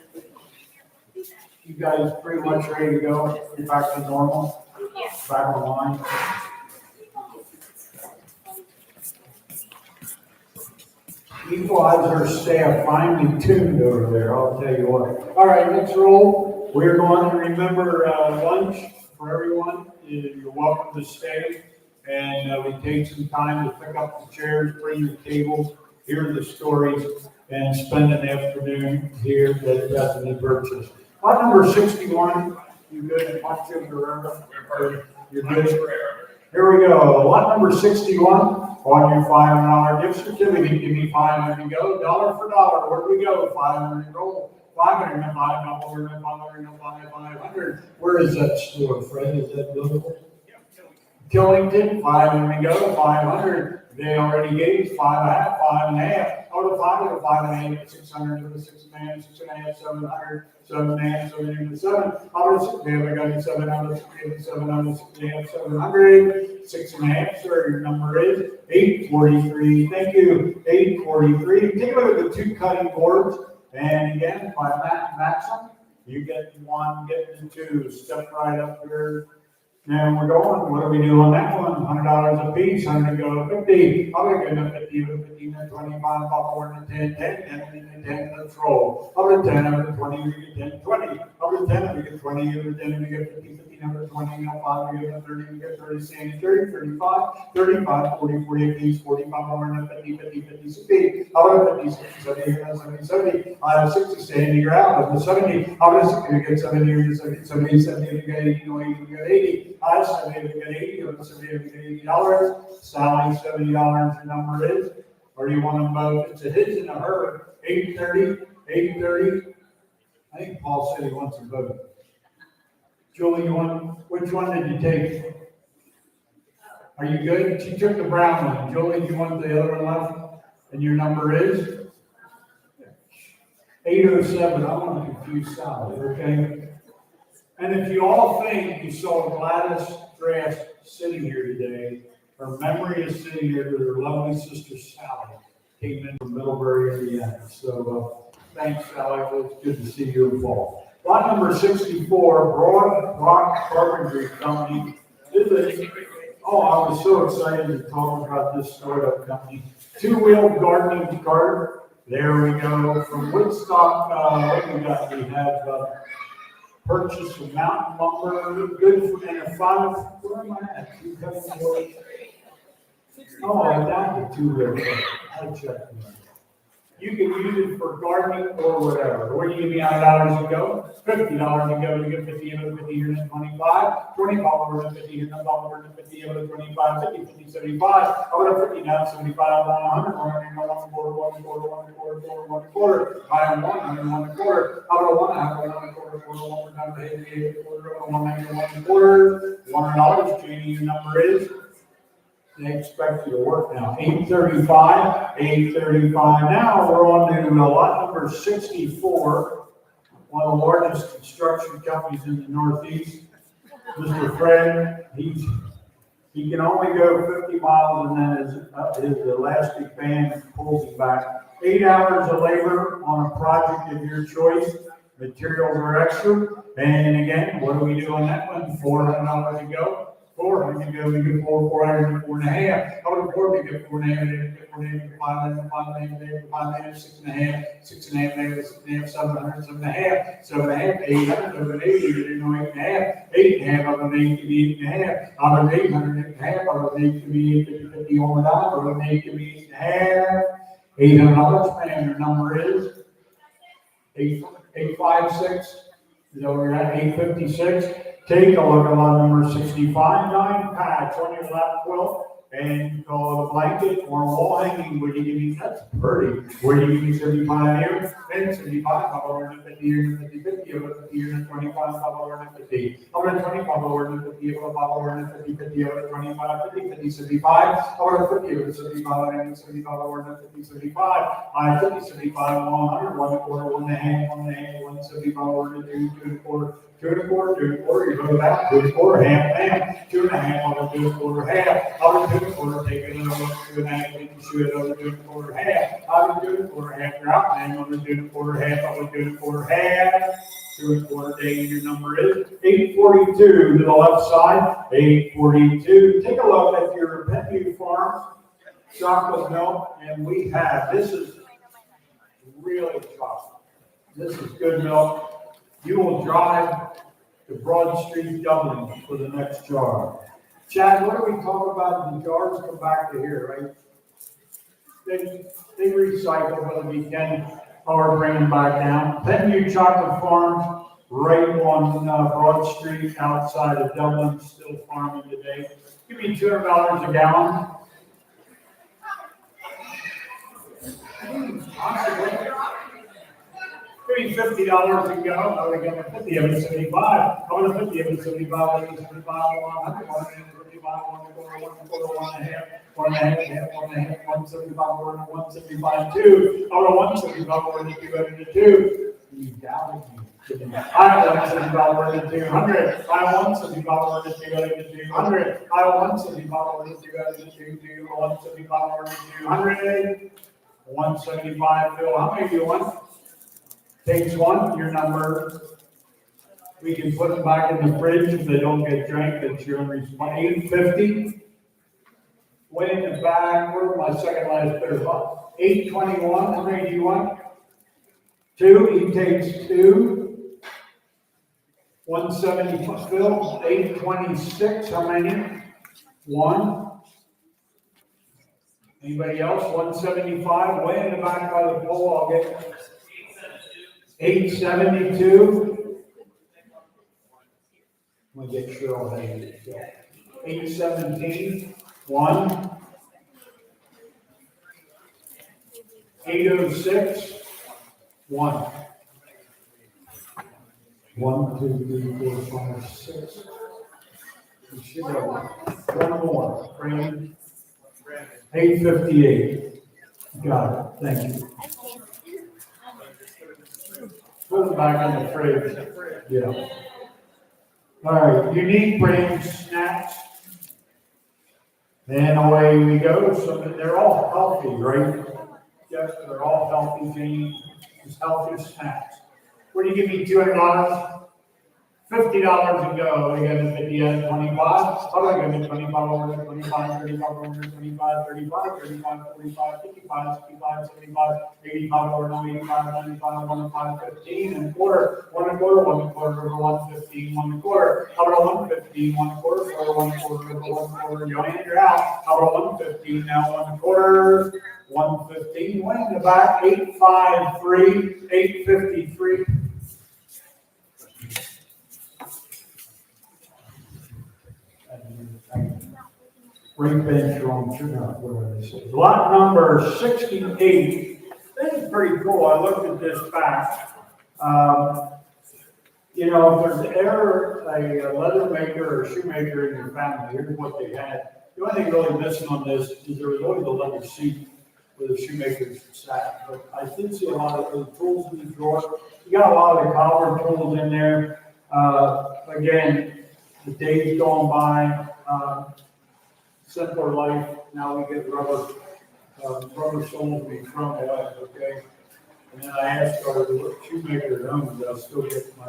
you guys pretty much ready to go, you're back to normal, Yes. back online. Equalizer staff finely tuned over there, I'll tell you what. All right, let's roll. We're going to remember lunch for everyone. You're welcome to stay. And we take some time to pick up the chairs, bring your tables, hear the stories, and spend an afternoon here at Bethany Purchase. Lot number 61, you good? Punch in Guerrero? You're good? Here we go. Lot number 61. On your $500 gift certificate, give me 500 go, dollar for dollar, where do we go? 500 roll, 500, and 500, and 500, and 500. Where is that store, Fred? Is that local? Killington, 500 go, 500. They already gave 5.5, 5.5. Out of 5 to 5.5, 600 to the 6.5, 6.5, 700, 7.5, 700 7. Out of 6.5, I got you 700, 700, 6.5, 700, 6.5. Sir, your number is 843. Thank you, 843. Take a look at the two cutting boards. And again, by Maxim, you get one, get the two. Step right up here. And we're going, what do we do on that one? $100 a piece, 100 go to 50. I'm gonna go to 50, to 15, to 25, up to 10, 10, 10, let's roll. Up to 10, up to 20, we get 10, 20. Up to 10, we get 20, up to 10, we get 50, 15, up to 20, up 5, we get 30, we get 30, 30, 35, 35, 40, 40 a piece, 45, 50, 50, 50, 60. Up to 50, 60, 70, 70, 70. I have 60, 70, you're out. Up to 70, up to 60, we get 70, you get 70, 70, 70, you get 80, 80, you get 80. I said, we get 80, or somebody we get $80. Sally, $70, your number is. Or do you want them both? It's a his and a her. 830, 830. I think Paul said he wants them both. Julie, which one did you take? Are you good? She took the brown one. Julie, do you want the other one left? And your number is? 807. I want to confuse Sally, okay? And if you all think you saw Gladys Trask sitting here today, her memory is sitting here with her lovely sister Sally, came in from Middlebury, Indiana. So thanks, Sally. It was good to see you involved. Lot number 64, Broad Rock Carpentry Company. Oh, I was so excited to talk about this startup company. Two-wheel gardening cart. There we go. From Woodstock, what we got? We have purchase some mountain lumber, good for, and a 5, where am I at? Oh, I got the 2-wheel. I checked. You can use it for gardening or whatever. Where do you give me $100 to go? $50 to go, you get 50, you get 50, you're at 25, 25 over to 50, you're not over to 50, over to 25, 50, 50, 75, over to 50, now 75, 100, 1 quarter, I am 1 quarter, out of 1, I have 1 quarter, down to 88 quarter, 1 quarter, $100, Janie, your number is? They expect you to work now. 835, 835. Now we're on to lot number 64, one of the largest construction companies in the Northeast. Mr. Fred, he can only go 50 miles and then his elastic band pulls him back. 8 hours of labor on a project of your choice. Materials are extra. And again, what do we do on that one? $400 to go. 400 to go, we get 400, 4.5. Out of 4, we get 4.5, 4.5, 500, 500, 500, 6.5, 6.5, 6.5, 700, 7.5, 7.5, 800, over 80, you didn't know 8.5, 8.5, out of 8 to be 8.5, out of 800, 8.5, out of 8 to be 50, 50 on the dot, out of 8 to be 8.5, $800, man, your number is 856, is over at 856. Take a look at lot number 65, 9 packs on your lap quilt, and you call it a blanket or a wall hanging. Where do you give me? That's pretty. Where do you give me 75 here? Then 75, over 50 here, 50, 50, over 50 here, 25, over 50. Over 25, over 50, over 50, 50, over 25, 50, 50, 75, over 50, over 75, 75, over 50, 75. I 50, 75, 100, 1 quarter, 1.5, 1.5, 175, over 2, 2 quarter. 2 1/4, you go back, 2 1/4, half, 2 1/2, over 2 1/4, half, over 2 1/4, take it over 2 1/2, you can shoot it over 2 1/4, half, over 2 1/4, half, drop, and over 2 1/4, half, over 2 1/4, half. 2 1/4, Dave, your number is 842 to the left side, 842. Take a look at your Penview Farms chocolate milk, and we have, this is really chocolate. This is good milk. You will drive to Broad Street, Dublin for the next jar. Chad, what do we talk about? The jars come back to here, right? They recycle, but we can, or bring them back down. Penview Chocolate Farms, right on Broad Street outside of Dublin, still farming today. Give me $200 a gallon. Give me $50 to go. I would get 50 of it, 75. I want to 50 of it, 75, 75, 100, 175, 1 1/4, 175, 175, 2. I want 175, 1 You doubted me. I want 175, 200. I want 175, 200. I want 175, 200. 175, 200. 175, Phil. How many do you want? Takes one, your number. We can put them back in the fridge if they don't get drank. That's your only response. 850. Way in the back. Where's my second last bit of 821. How many do you want? 2. He takes 2. 170. Phil. 826. How many? 1. Anybody else? 175. Way in the back by the pole. I'll get 872. I'm going to get Cheryl Hayes. 817. 1. 806. 1. 1, 2, 3, 4, 5, 6. We should have one more. Brandon. 858. Got it. Thank you. Put them back in the fridge. Yeah. All right. Unique brand snacks. And away we go. So they're all healthy, right? Yes, they're all healthy, Jane. It's healthy snacks. Where do you give me $200? $50 to go. We got a 50 and 25. How do I get 25 over 25, 35 over 25, 35, 35, 45, 55, 65, 75, 85 over 95, 95, 105, 15 and quarter. 1 1/4, 1 1/4 over 115, 1 1/4. How about 115, 1 1/4 over 1 1/4 over 1 1/4. Joanne, you're out. How about 115 now? 1 1/4. 115. Way in the back. 853. 853. Great bench on whatever this is. Lot number 68. This is pretty cool. I looked at this back. You know, if there's ever a leather maker or shoemaker in your family, here's what they had. The only thing really missing on this is there was always a leather seat where the shoemakers sat. But I did see a lot of the tools in the drawer. You got a lot of the collar tools in there. Again, the days going by. Simpler life. Now we get rubber soles we thrown away, okay? And then I asked our shoemaker at home, but I still get my.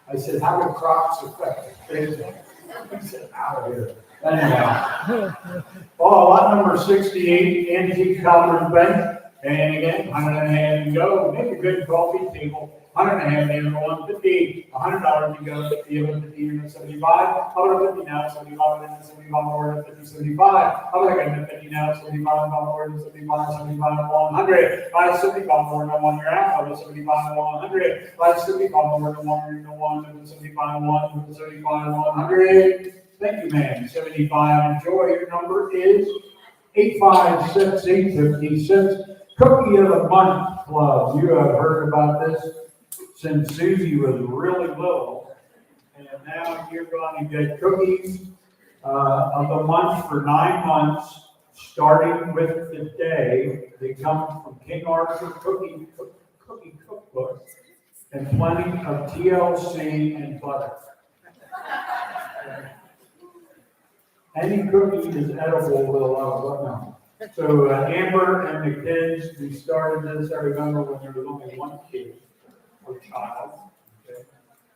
I said, how do Crocs affect things? He said, out of here. Anyhow. Oh, lot number 68, antique copper bench. And again, 100 to go. Make a good coffee table. 100 and 150, $100 to go, 50 and 75. How about 50 now? 75 and 75 over 50, 75. How about I got 50 now? 75 over 75, 75 and 100. 75 over 1 year out. Over 75 and 100. 75 over 1 year 1. 75 and 1. 75 and 100. Thank you, man. 75. Enjoy. Your number is 856, 856. Cookie of the Month Club. You have heard about this since Susie was really little, and now you're going to get cookies of the month for 9 months, starting with the day. They come from King Arthur Cookie Cookbook, and plenty of TLC and butter. Any cookie is edible with a lot of buttermilk. So Amber and the kids, we started this, I remember when there was only one kid or child. Okay?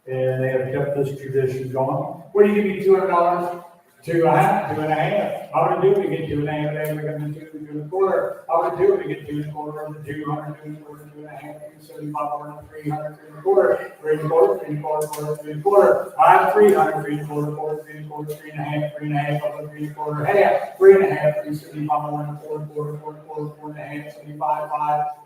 And they have kept this tradition going. What do you give me, $200? 2.5, 2.5. I would do it to get 2.5, then we're gonna do 2.25. I would do it to get 2.25, 200, 2.25, 2.5, 275, 300, 3.25, 3.25, 3.25, 3.25. I have 300, 3.25, 3.25, 3.5, 3.5, up to 3.25, half, 3.5, 375, 4.25, 4.25, 4.5, 75,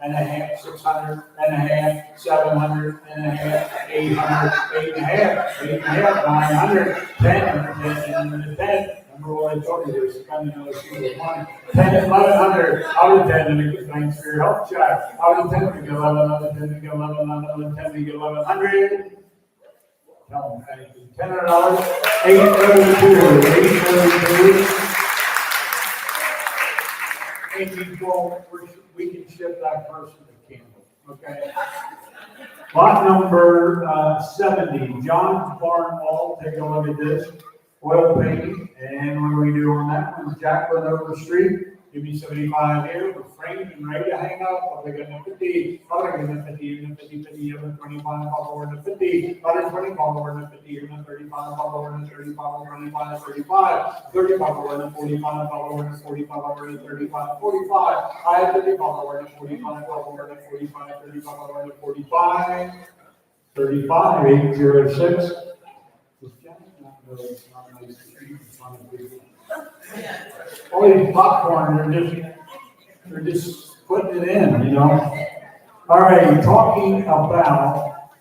5.5, 600, 1.5, 700, 1.5, 800, 8.5, 8.5, 900, 10, 10, remember what I told you, there's spending other people's money. 10, 1,100, I would 10 to get thanks for your help, Jack. I would 10 to get 11, I would 10 to get 11, I would 10 to get 1,100. Tell them, thank you. $10, 832, 832. And people, we can ship that person to Campbell, okay? Lot number 70, John's Barn Wall, take a look at this. Oil painting, and what do we do on that one? Jacqueline over the street, give me 75 here, we're framed and ready to hang up. I'll take a 50, I'll take a 50, 50, 50, 25, follower to 50, 120, follower to 50, 35, follower to 35, 25, 35, 30, follower to 45, follower to 45, follower to 35, 45, I have 50, follower to 45, follower to 45, 35, follower to 45, 35, 806. All these popcorn, they're just putting it in, you know. All right, talking about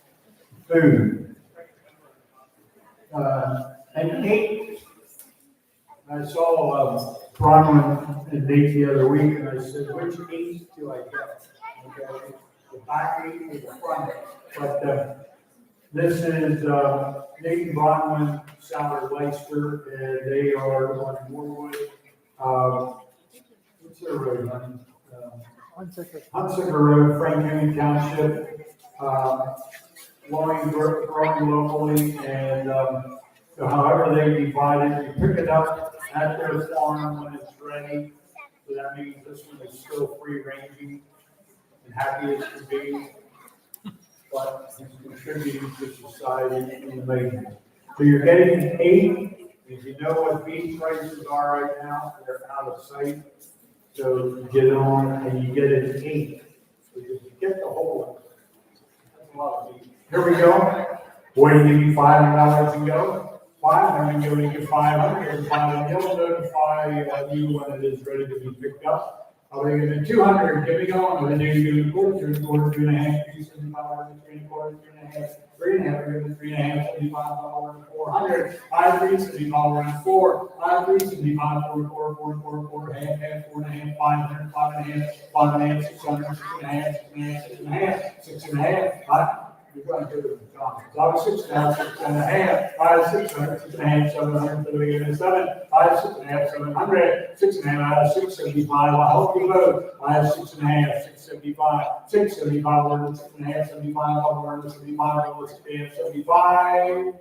food. And Nate, I saw Bronwyn and Nate the other week, and I said, which meat do I get? Okay, the back meat or the front? But this is Nate and Bronwyn, Salad Leicester, and they are on Moorwood. What's their road, honey? Hunsaker Road, Franklin Township, growing locally, and so however they divide it, you pick it up at their farm when it's ready. So that means this one is still free ranging and happy as can be, but it's contributing to society in the making. So you're getting 8. If you know what beef prices are right now, they're out of sight. So you get it on and you get it at 8. So you get the whole one. That's a lot of beef. Here we go. Boy, you give me $500 and go. 500 and go and get 500 and 500. He'll notify you when it is ready to be picked up. I'll give you 200. Get me going. I'm going to do 2.25, 2.5, 2.75, 3.25, 3.5. 3.5, 3.5, 75, 400. I agree, 75, 4. I agree, 75, 4, 4, half, 4.5, 500, 5.5, 5.5, 600, 6.5, 6.5, 6.5. You're going to do it with John. So I was 6.5, 6.5. I was 600, 6.5, 700, 7. I have 6.5, 700, 6.5. I have 675. I hope you vote. I have 6.5, 675, 675. We're 6.5, 75. We're 75. We're 75.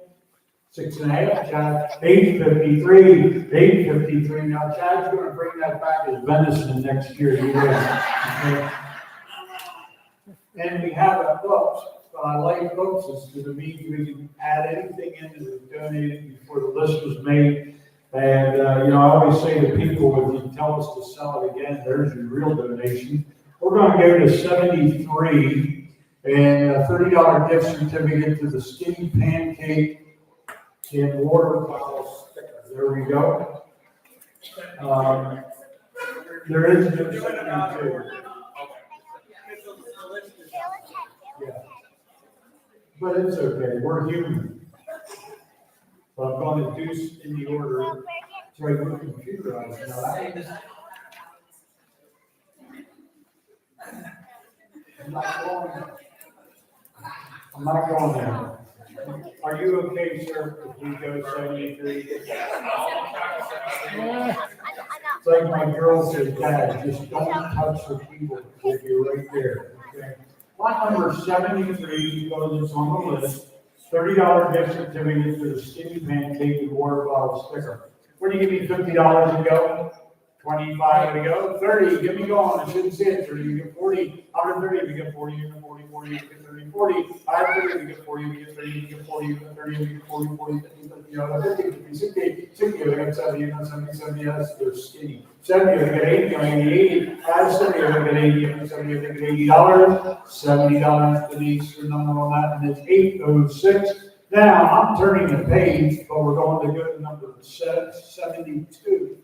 6.5. Chad, 853. 853. Now Chad's going to bring that back as venison next year. You will. Okay. And we have a books. I like books. It's going to mean we can add anything in that was donated before the list was made. And, you know, I always say to people, if you tell us to sell it again, there's your real donation. We're going to go to 73 and a $30 gift certificate to the Skinny Pancake and Water Bottle sticker. There we go. There is no 72. Yeah. But it's okay, we're human. But I'm going to do in the order. Sorry, we're computerized now. I'm not going there. Are you okay, sir, if we go 73? It's like my girl said, Dad, just don't touch the keyboard if you're right there, okay? Lot number 73, because it's on the list, $30 gift certificate for the Skinny Pancake and water bottle sticker. What do you give me, $50 to go? 25 to go, 30, get me going, I shouldn't say it, 30, you get 40, out of 30, you get 40, you get 40, 40, you get 30, 40, out of 30, you get 40, you get 30, you get 40, you get 30, you get 40, 40, 50, 50, out of 50, 50, 60, 60, you get 70, you get 70, 70, that's they're skinny. 70, you get 80, you get 80, out of 70, you get 80, you get 70, you get $80, $70 Denise, your number on that, and it's 806. Now, I'm turning the page, but we're going to go to number 72.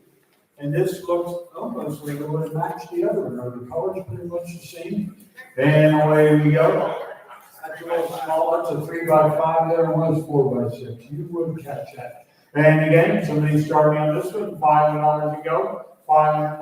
And this looks almost like it would match the other one, or the color's pretty much the same. And away we go. That's a little small, that's a 3x5, the other one is 4x6. You would catch that. And again, somebody's starting on this one, $5 to go. 500,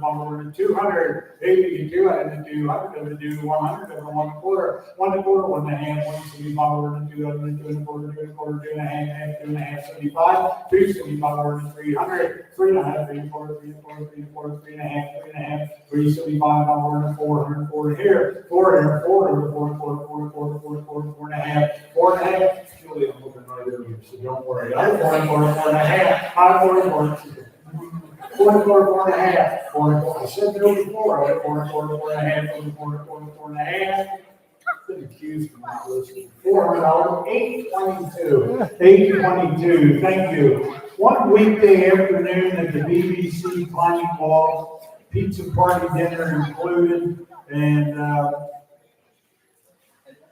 500, 200. Hey, you do, I didn't do 100, I do 100, over 1 quarter, 1 quarter, 1 1/2, 175, 2 1 quarter, 2 quarter, 2 1/2, 2 1/2, 75, 2 75, 300, 3 1/2, 3 quarter, 3 quarter, 3 quarter, 3 1/2, 3 1/2, 375, 400, 4 here, 4 here, 4 over 4 quarter, 4 quarter, 4 quarter, 4 1/2, 4 1/2. Julie, I'm looking right over you, so don't worry. I'm 4 quarter, 4 1/2, 5 quarter, 4 quarter, 4 1/2, 4 quarter. I said there before, 4 quarter, 4 1/2, 4 quarter, 4 1/2. Been accused of not listening. $400, 822, 822. Thank you. One weekday afternoon at the BBC Climbing Wall, pizza party dinner included, and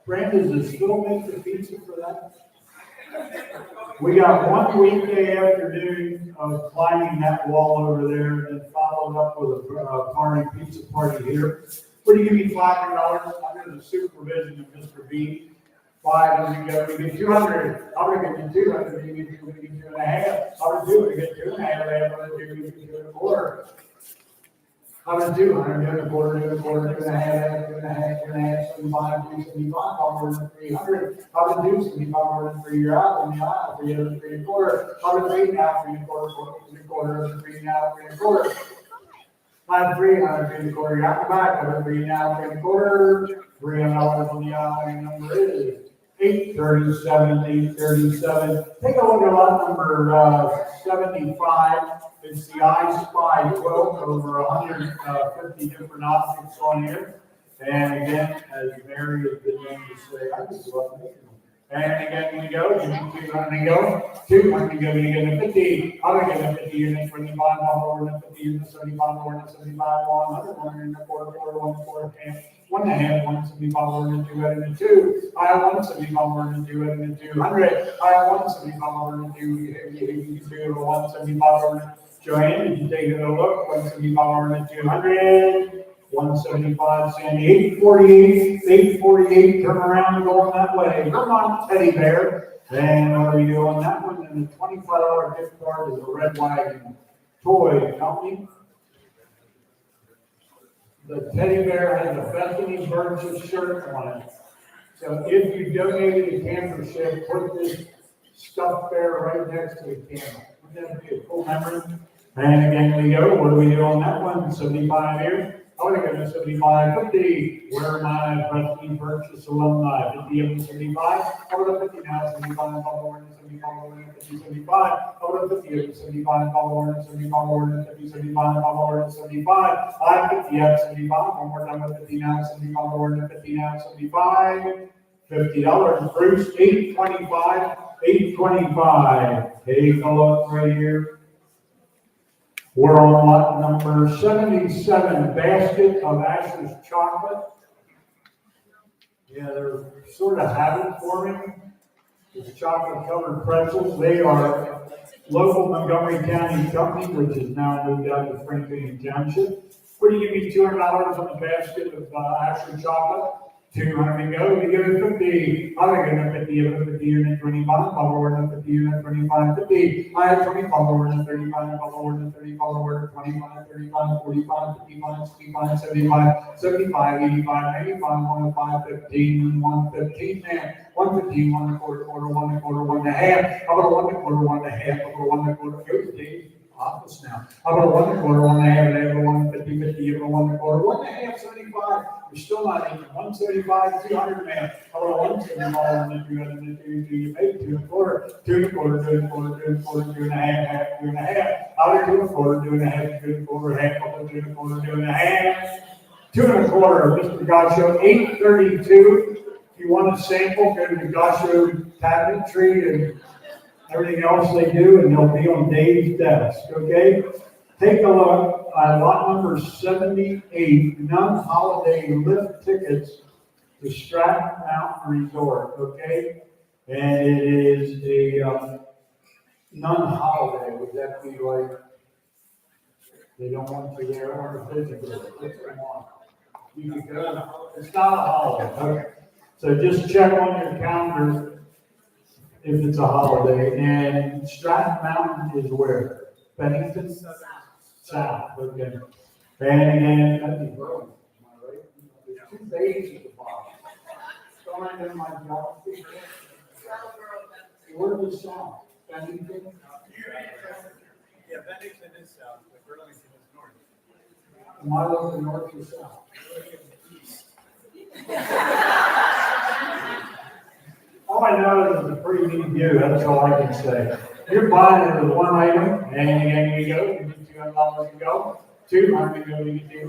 Brandon, does it still make the pizza for that? We got one weekday afternoon of climbing that wall over there, and then followed up with a pizza party here. What do you give me, $500 under the supervision of Mr. B? 500, we get 200. I'm gonna give you 200. You get 2, we get 2 1/2. I'm gonna do it. We get 2 1/2. I'm gonna do it. We get 2 1/4. I'm gonna do 100, 2 1/4, 2 1/4, 2 1/2, 2 1/2, 2 1/2, 75, 275, over 300. I'm gonna do 75 over 3. You're out in the aisle. 3 over 3 1/4. I'm gonna 3 now, 3 1/4, 3 1/4, 3 now, 3 1/4. I'm 3, I'm 3 1/4. You're out the back. I'm 3 now, 3 1/4. $300 on the aisle. Your number is 837, 837. Take a look at lot number 75. It's the I Spy 12, over 150 different objects on here. And again, as Mary has been known to say, I just love making them. And again, we go, give me 200 to go, 200 to go, you get a 50, I'm gonna get a 50 unit, 25, over a 50 unit, 75, over 75, 100, 1 and a quarter, 1 1/4, 1 1/2, 175, over 2, and 2. I have 175, over 2, and 200. I have 175, over 2, you can do 175, over Joanne, did you take a look? 175 over 200, 175, Sandy, 848, 848, turn around and going that way. Come on, Teddy Bear. And what are you doing that one? And the $25 gift card is a Red Wagon toy company. The Teddy Bear has a Bethany Burgess shirt on it. So if you donated a camper ship, put this stuffed bear right next to the camera. Wouldn't that be a cool memory? And again, we go. What do we do on that one? 75 here. I'm going to go to 75, 50. Where am I? Bethany Burgess alumni. 50 of them, 75. Over to 50 now. 75, over to 75, over to 50, 75. Over to 50 of them, 75, over to 75, over to 50, 75, over to 75. 50 at 75. One more time with 50 now. 75, over to 50 now. 75. $50. Bruce, 825. 825. Take a look right here. We're on lot number 77, basket of Asher's chocolate. Yeah, they're sort of habit forming. It's chocolate covered pretzels. They are local Montgomery County company, which is now moved out to Franklin Township. What do you give me, $200 on the basket of Asher chocolate? 200 to go. We give it 50. I'm going to give it 50 of 50 unit 25. Over to 50 unit 25. 50. I have 25 over to 35. Over to 35. Over to 25. 35. 45. 55. 65. 75. 75. 85. 85. 105. 15. 115. There. 115. 1 1/4. 1 1/4. 1 1/2. Over 1 1/4. 1 1/2. Over 1 1/4. Good day. Office now. How about 1 1/4, 1 1/2, 1 50, 50, 1 1/4, 1 1/2, 75, you're still not even 175, 200, man. How about 175, and then 200, and then 2, you pay 2 1/4, 2 1/4, 2 1/4, 2 1/4, 2 1/2, half, 2 1/2. Out of 2 1/4, 2 1/2, 2 1/4, half, up to 2 1/4, 2 1/2. 2 1/4, Mr. Gasho, 832. If you want a sample, go to the Gasho cabinetry and everything else they do, and they'll be on Dave's desk, okay? Take a look at lot number 78, non-holiday lift tickets to Stratton Mountain Resort, okay? And it is a non-holiday, would that be like, they don't want you there on the physical, what's going on? You can go, it's not a holiday, okay? So just check on your calendar if it's a holiday. And Stratton Mountain is where? Bennington? South, okay. And that'd be growing, am I right? There's 2 bays at the bottom. Going in my geography. Where is south? Bennington? Yeah, Bennington is south, but Burlington is north. Am I looking north or south? All I know is it's a pretty neat view, that's all I can say. You're buying it with one item, and you go, you get $200 to go. 200 to go, you get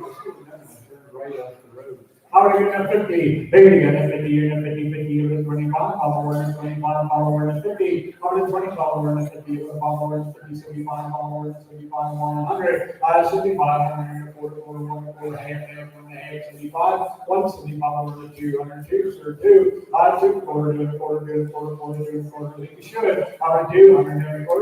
right off the road. How are you gonna 50? Maybe you're gonna 50, you're gonna 50, 50, you're gonna 25, I'm wearing 25, I'm wearing 50, I'm gonna 25, I'm wearing 50, you're gonna wearing 50, 75, I'm wearing 75, 100, 75, 1 half, 75, 175, 200, 2, 2, 2, 2, 2, you should, I'm gonna do, I'm gonna do,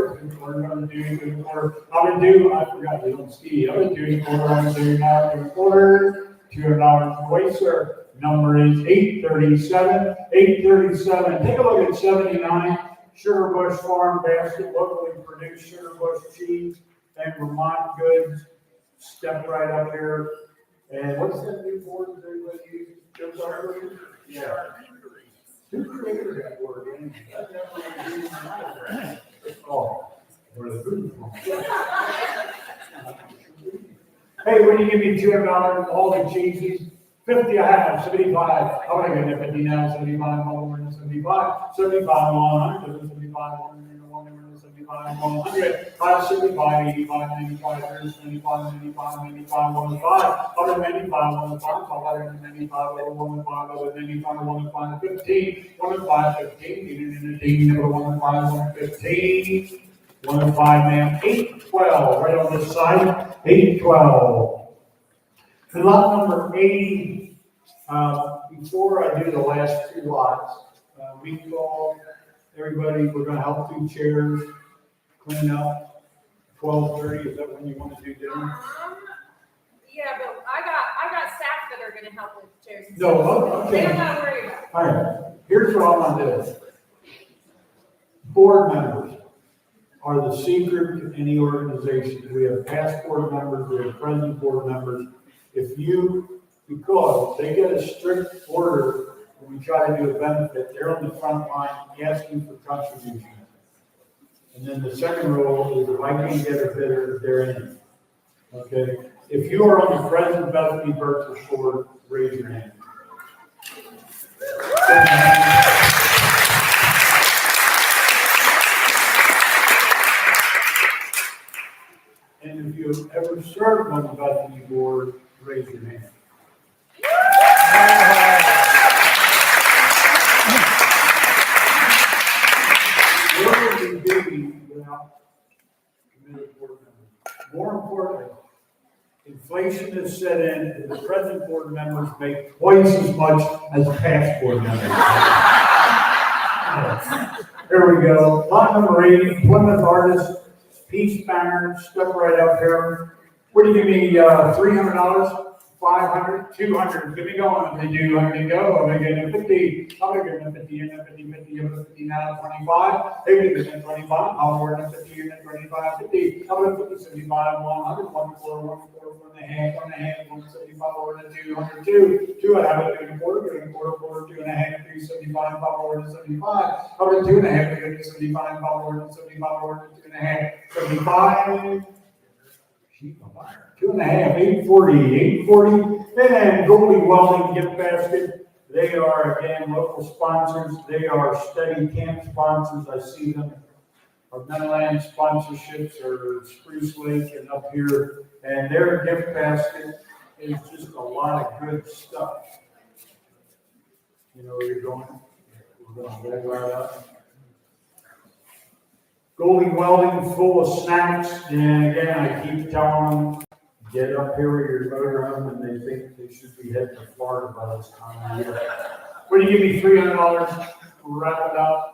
I'm gonna do, I forgot you don't ski, I'm gonna do, I'm gonna do, $200 away, sir. Number is 837. 837. Take a look at 79. Sugar Bush Farm Basket, locally produced Sugar Bush cheese and Vermont goods. Step right up here. And what's that new board that everybody uses? Joe Sarver? Yeah. Who created that word? That never used in my life. Oh, where the food from? Hey, when you give me $200, all the cheeses, 50 I have, 75. I'm gonna get 50 now, 75, 75, 75, 100, 75, 100, 75, 100, 75, 85, 95, 75, 95, 95, 105, 195, 105, 195, 105, 195, 15, 105, 15, number 105, 115. 105, ma'am, 812, right on this side, 812. And lot number 80, before I do the last 2 lots, we call everybody, we're gonna help do chairs, clean up, 12:30, is that when you want to do dinner? Yeah, but I got staff that are gonna help with chairs. and No, stuff. okay. They don't gotta worry about it. All right, here's what I want to do. Board members are the secret to any organization. We have past board members, we have present board members. If you, because they get a strict order when we try to do a benefit, they're on the front line asking for contributions. And then the second rule is if I can't get a bidder, they're in. Okay? If you are on the present Bethany Burgess board, raise your hand. And if you've ever served on the Bethany board, raise your hand. What would we do without committed board members? More importantly, inflation has set in, and the present board members make twice as much as past board members. There we go. Lot number 80, Plymouth Artist, Peace Banner, step right up here. What do you give me, $300? 500, 200, give me going, they do, let me go, I'm gonna get a 50, I'm gonna get a 50, and a 50, 50, and a 50, now 25, they give me 25, I'm wearing a 50, and a 25, 50, I'm gonna 50, 75, 100, 1 quarter, 1 quarter, 1 and a half, 175, over to 200, 2 I have it, 2 and a quarter, 2 and a quarter, 2 and a half, 375, over to 75, over to 2 and a half, 75, over to 75, over to 2 and a half, 75, 2 and a half, 840, And then Goldie Welding Gift Basket, they are again local sponsors, they are steady camp sponsors, I see them. Or Meadowland sponsorships or Spruce Lake and up here, and their gift basket is just a lot of good stuff. You know where you're going? We're gonna roll right up. Goldie Welding full of snacks, and again, I keep telling them, get up here with your motorhome, and they think they should be heading to Florida by this time of year. What do you give me, $300, we'll wrap it up?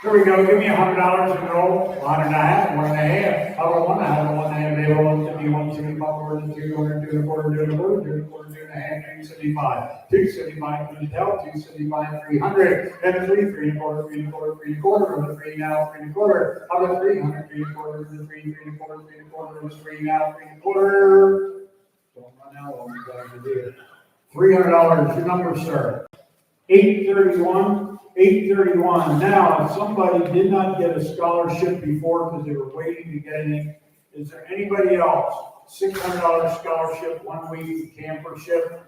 Here we go, give me $100 and roll, 1.5, 1.5. How do I want to have a 1.5? They roll to be 175, 2, 2, 2, 1/4, 2, 1/4, 2, 1/4, 2.5, 275, 275, 275, 300, and 3, 3 1/4, 3 1/4, 3 1/4, and 3 now, 3 1/4. How about 300, 3 1/4, 3, 3 1/4, 3 1/4, and 3 now, 3 1/4. Don't run out on me, guys. $300, your number, sir. 831. 831. Now, if somebody did not get a scholarship before because they were waiting to get it, is there anybody else? $600 scholarship, 1 week campership,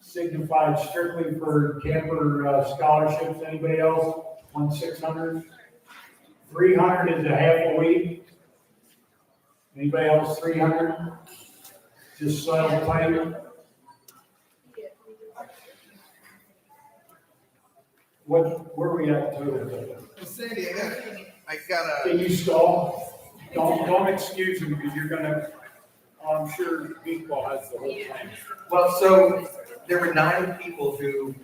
signified strictly for camper scholarships. Anybody else? 1,600. 300 is a half a week. Anybody else? 300. Just soil type. Where are we at total? Sandy, I got Can you stall? Don't excuse him because you're gonna, I'm sure Meatball has the whole thing. Well, so there were 9 people who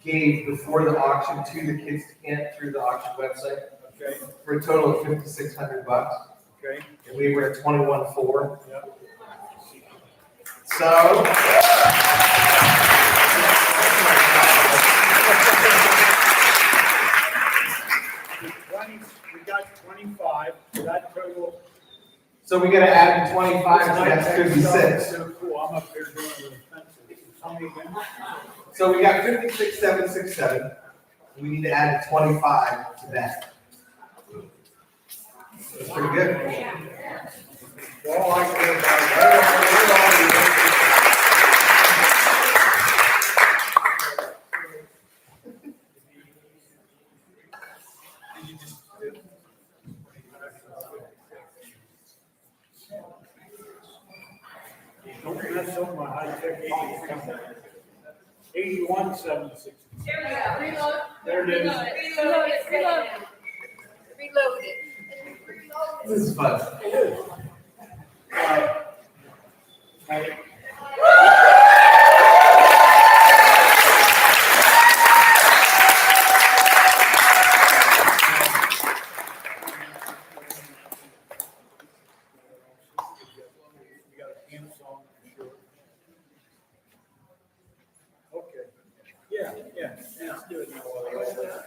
gave before the auction to the Kids Camp through the auction website. Okay. For a total of $5,600. Okay. And we were at 21,400. Yep. So. We got 25, that total. So we gotta add 25, so that's 56. So cool, I'm up there doing the fences. Tell me again. So we got 56,767. We need to add 25 to that. That's pretty good. Well, I care about don't mess up my high-tech 81,760. There we go. Reload. There it is. Reload it. Reload it. Reload it. This is fun. It is. Right. We got a camp song for sure. Okay. Yeah, let's do it now while the lights are on.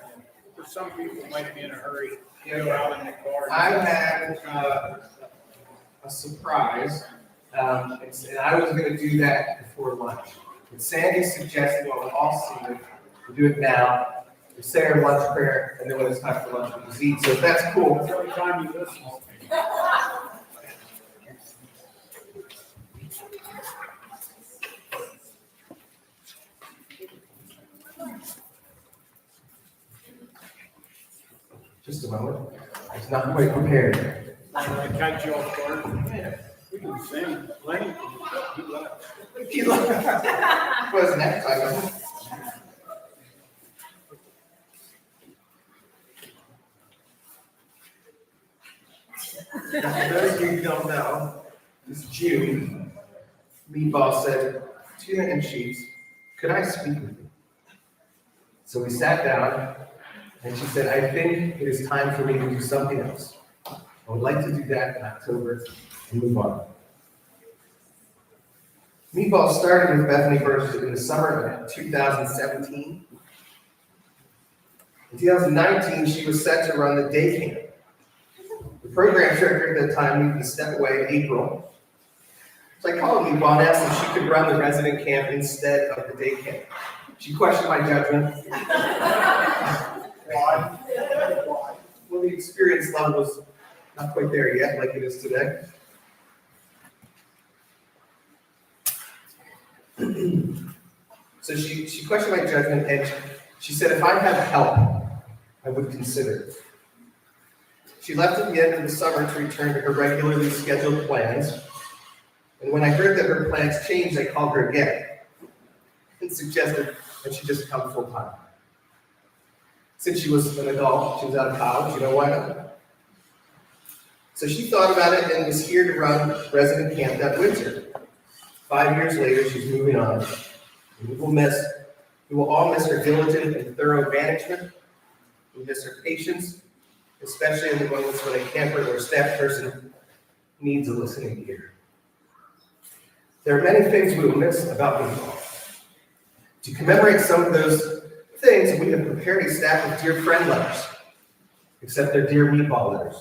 For some people might be in a hurry, go out in the car. I had a surprise, and I was gonna do that before lunch. But Sandy suggested, well, we'll all see it, we'll do it now, we say our lunch prayer, and then when it's time for lunch, we'll just eat, so if that's cool. Every time you listen. Just a moment, it's not quite prepared. I catch you off guard. We can sing, Lenny, he left. What's next item? Now, for those of you who don't know, this June, Meatball said, "Tuna and cheese, could I speak with you?" So we sat down, and she said, "I think it is time for me to do something else. I would like to do that in October and move on." Meatball started with Bethany Burst in the summer of 2017. In 2019, she was set to run the day camp. The program director at that time needed to step away in April. So I called Meatball and asked if she could run the resident camp instead of the day camp. She questioned my judgment. Why? Well, the experience level was Not quite there yet, like it is today. So she questioned my judgment, and she said if I had help, I would consider it. She left at the end of the summer to return to her regularly scheduled plans. And when I heard that her plans changed, I called her again and suggested that she just come full time. Since she was an adult, she was out of college, why not? So she thought about it and was here to run resident camp at Windsor. 5 years later, she's moving on. And we will all miss her diligent and thorough management. We miss her patience, especially in the moments when a camper or staff person needs a listening ear. There are many things we will miss about Meatball. To commemorate some of those things, we have prepared a stack of dear friend letters, except they're dear Meatball letters.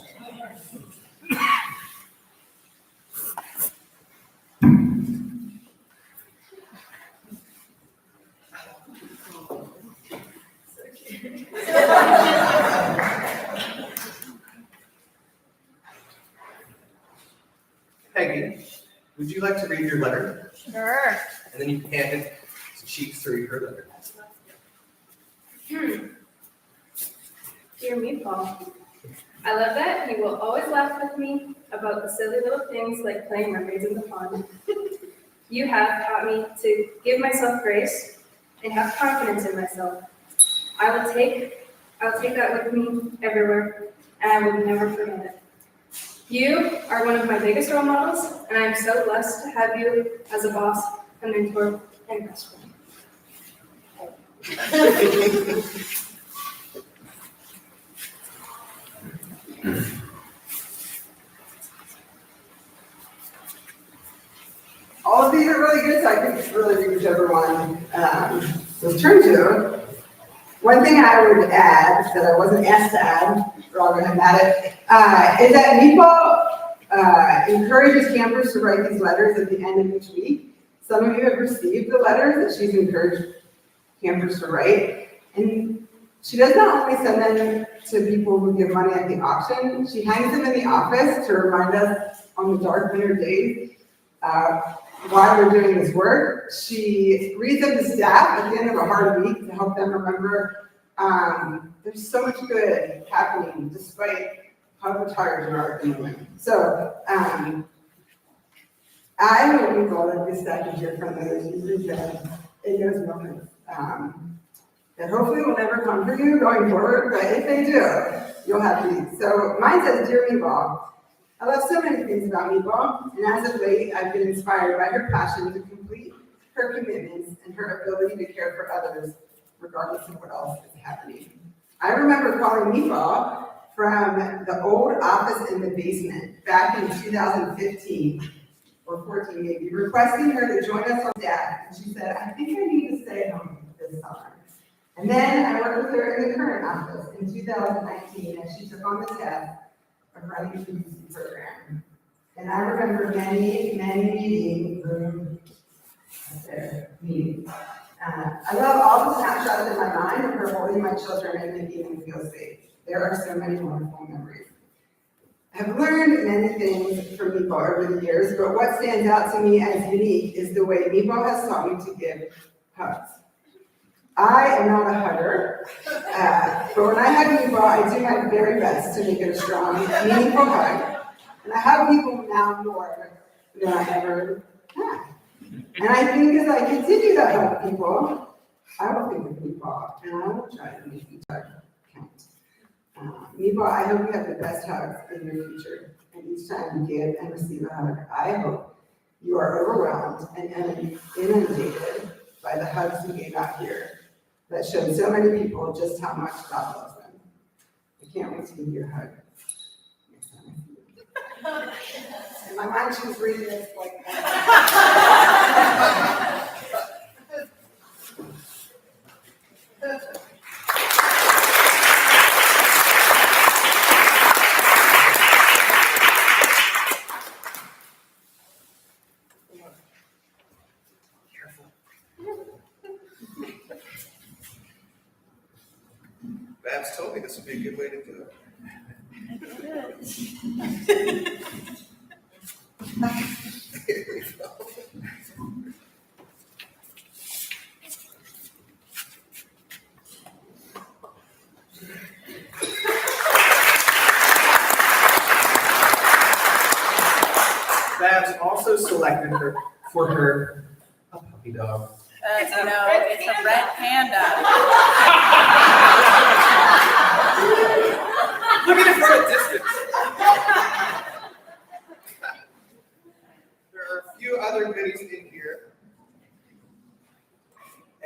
Peggy, would you like to read your letter? Sure. And then you can hand it to Cheeks to read her letter. Dear Meatball, I love that you will always laugh with me about the silly little things like playing mermaids in the pond. You have taught me to give myself grace and have confidence in myself. I'll take that with me everywhere, and I will never forget it. You are one of my biggest role models, and I am so blessed to have you as a boss, a mentor, and best friend. All of these are really good, so I can just really read whichever one was turned to. One thing I would add that I wasn't asked to add, we're all gonna add it, is that Meatball encourages campers to write these letters at the end of each week. Some of you have received the letters that she's encouraged campers to write, and she does not only send them to people who give money at the auction, she hangs them in the office to remind us on the dark winter days why we're doing this work. She reads them to staff at the end of a hard week to help them remember there's so much good happening despite how tired you are at the moment. So I hope you all like this staff is your friend in those moments that hopefully will never come for you going forward, but if they do, you'll have these. So mine says, Dear Meatball, I love so many things about Meatball, and as of late, I've been inspired by her passion to complete her commitments and her ability to care for others, regardless of what else is happening. I remember calling Meatball from the old office in the basement back in 2015 or 14 maybe, requesting her to join us on staff, and she said, I think I need to stay home this summer. And then I worked with her in the current office in 2019 as she took on the task of running the UC program. And I remember many, many meetings. I love all the snapshots in my mind of her holding my children and making them feel safe. There are so many wonderful memories. I've learned many things from Meatball over the years, but what stands out to me as unique is the way Meatball has taught me to give hugs. I am not a hugger, but when I hug Meatball, I do my very best to make it a strong, meaningful hug. And I hug people now more than I ever have. And I think as I continue to hug people, I will think of Meatball, and I will try to make each hug count. Meatball, I hope you have the best hugs in your future. And each time you give and receive a hug, I hope you are overwhelmed and inundated by the hugs you gave out here that showed so many people just how much God loves them. I can't wait to give you a hug. In my mind, she was reading this like Babs told me this would be a good way to do it. Babs also selected her, for her, a puppy dog. No, it's a red panda. Look at it from a distance. There are a few other goodies in here.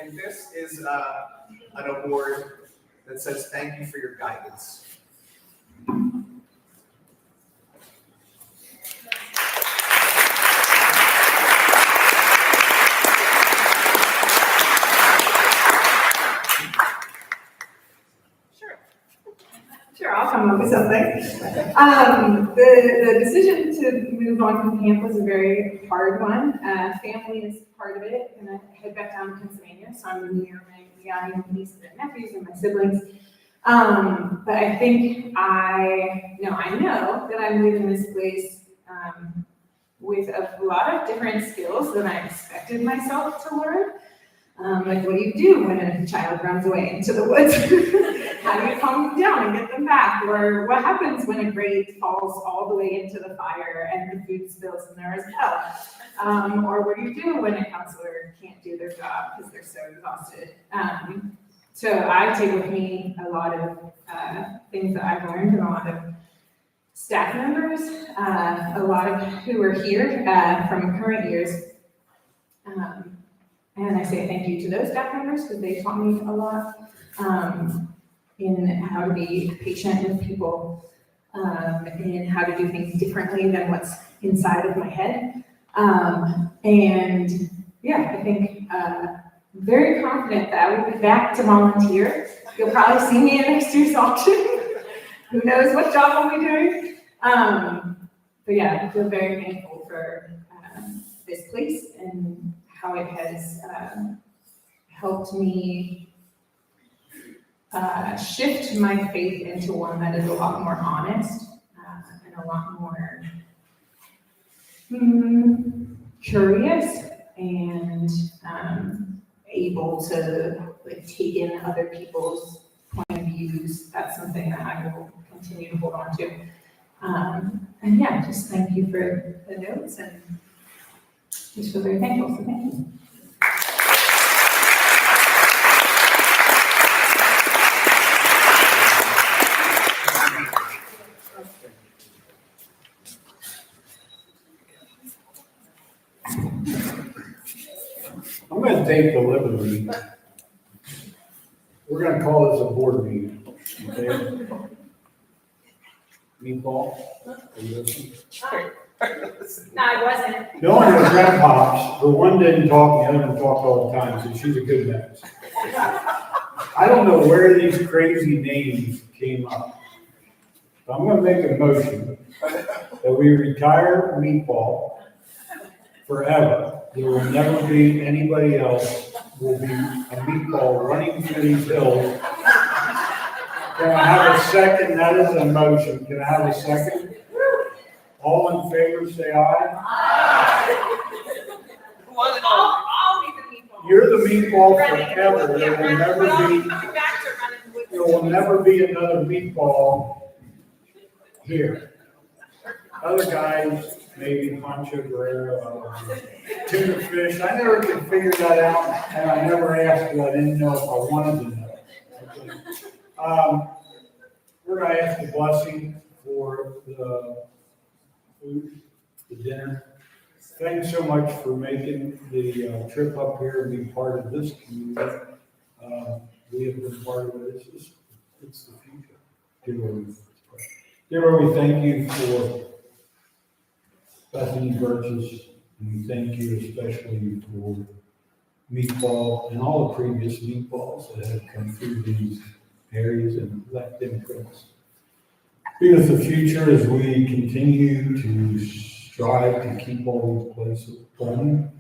And this is an award that says thank you for your guidance. Sure, I'll come up with something. The decision to move on from camp was a very hard one. Family is part of it, and I head back down to Pennsylvania, so I'm near my nieces and nephews and my siblings. But I think I know that I'm leaving this place with a lot of different skills than I expected myself to learn. Like, what do you do when a child runs away into the woods? How do you calm them down and get them back? Or what happens when a grate falls all the way into the fire and the food spills in there as well? Or what do you do when a counselor can't do their job because they're so exhausted? So I take with me a lot of things that I've learned and a lot of staff members, a lot of who are here from current years. And I say thank you to those staff members because they taught me a lot in how to be patient with people, and how to do things differently than what's inside of my head. And yeah, I think very confident that I will be back to volunteer. You'll probably see me at next year's auction. Who knows what job I'll be doing? But yeah, I feel very thankful for this place and how it has helped me shift my faith into one that is a lot more honest and a lot more curious and able to like take in other people's point of views. That's something that I will continue to hold on to. And yeah, just thank you for the notes and just feel very thankful, so thank you. I'm gonna take the liberty. We're gonna call this a board meeting, okay? Meatball? Are you listening? No, I wasn't. The only was grandpops, the one didn't talk, the other one talked all the time, so she's a good mix. I don't know where these crazy names came up. So I'm gonna make a motion that we retire Meatball forever. There will never be anybody else will be a Meatball running through these hills. Can I have a second? That is a motion. Can I have a second? All in favor, say aye. I'll be the meatball. You're the Meatball forever. There will never be, Coming back to running with. there will never be another Meatball here. Other guys, maybe Pancho Guerrero, tuna fish. I never could figure that out, and I never asked, but I didn't know if I wanted to know. Okay. We're gonna ask the blessing for the food, the dinner. Thanks so much for making the trip up here and being part of this community. We have been part of it. It's the future. Dear Lord, we thank you for Bethany Burgess, and we thank you especially for Meatball and all the previous Meatballs that have come through these areas and let them prints. Be with the future as we continue to strive to keep all these places going.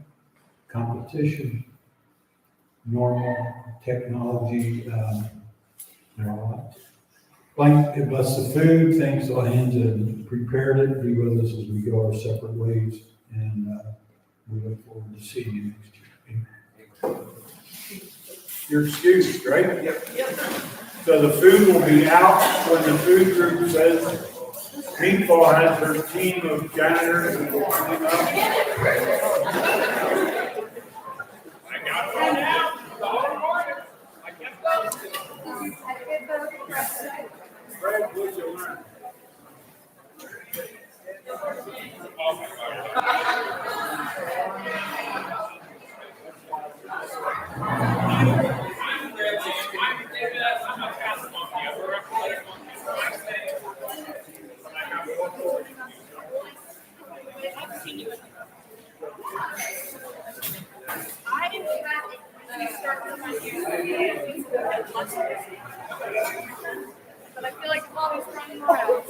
Competition, normal technology, there are a lot. Blank, bus the food, thanks to all hands that prepared it, be with us as we go our separate ways, and, we look forward to seeing you next year. You're excused, right? Yep. So the food will be out when the food group says Meatball has her team of janitors and will clean up. I got one out. All morning. I kept going. Fred, what'd you learn? Oh, my God. I didn't have it. Start with my year. But I feel like I'm always running around.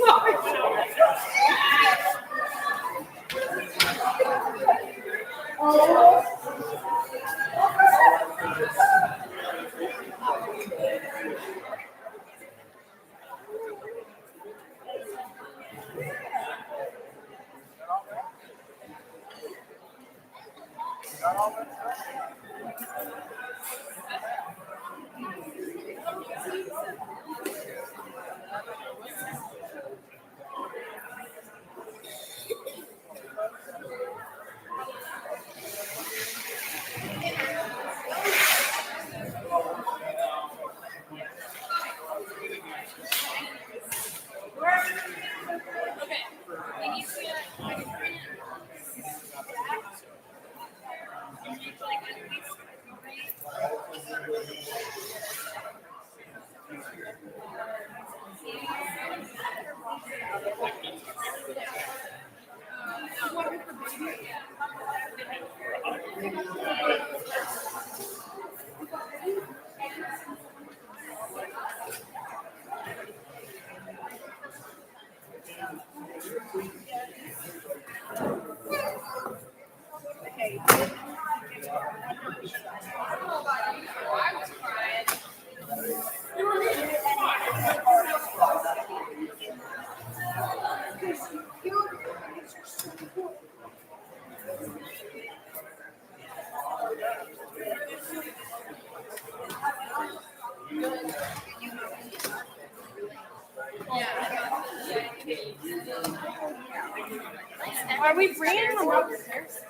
Are we bringing them upstairs?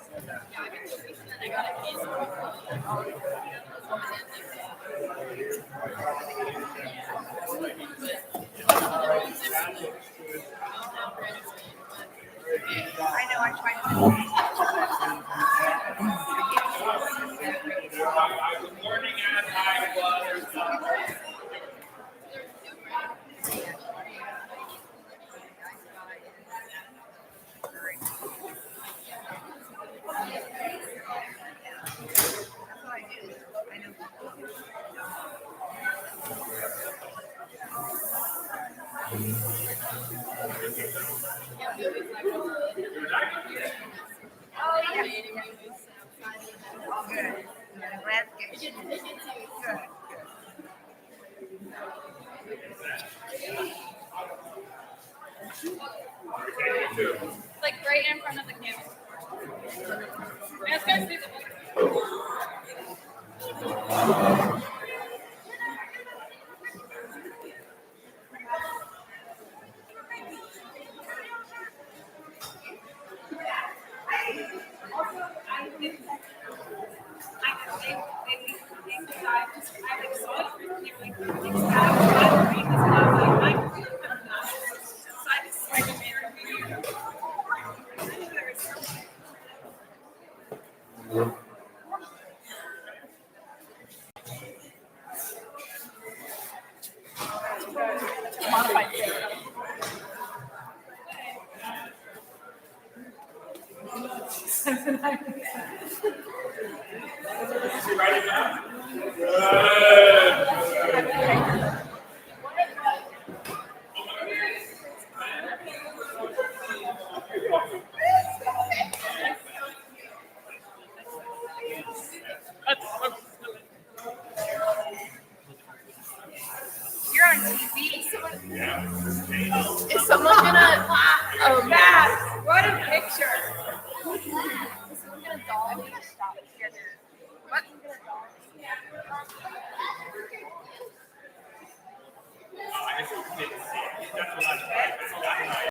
I know, I tried. I was learning as I was. Oh, yeah. Oh, good. I'm glad to get you. Good. Like right in front of the camera. Let's go see the. You're on TV. Is someone gonna,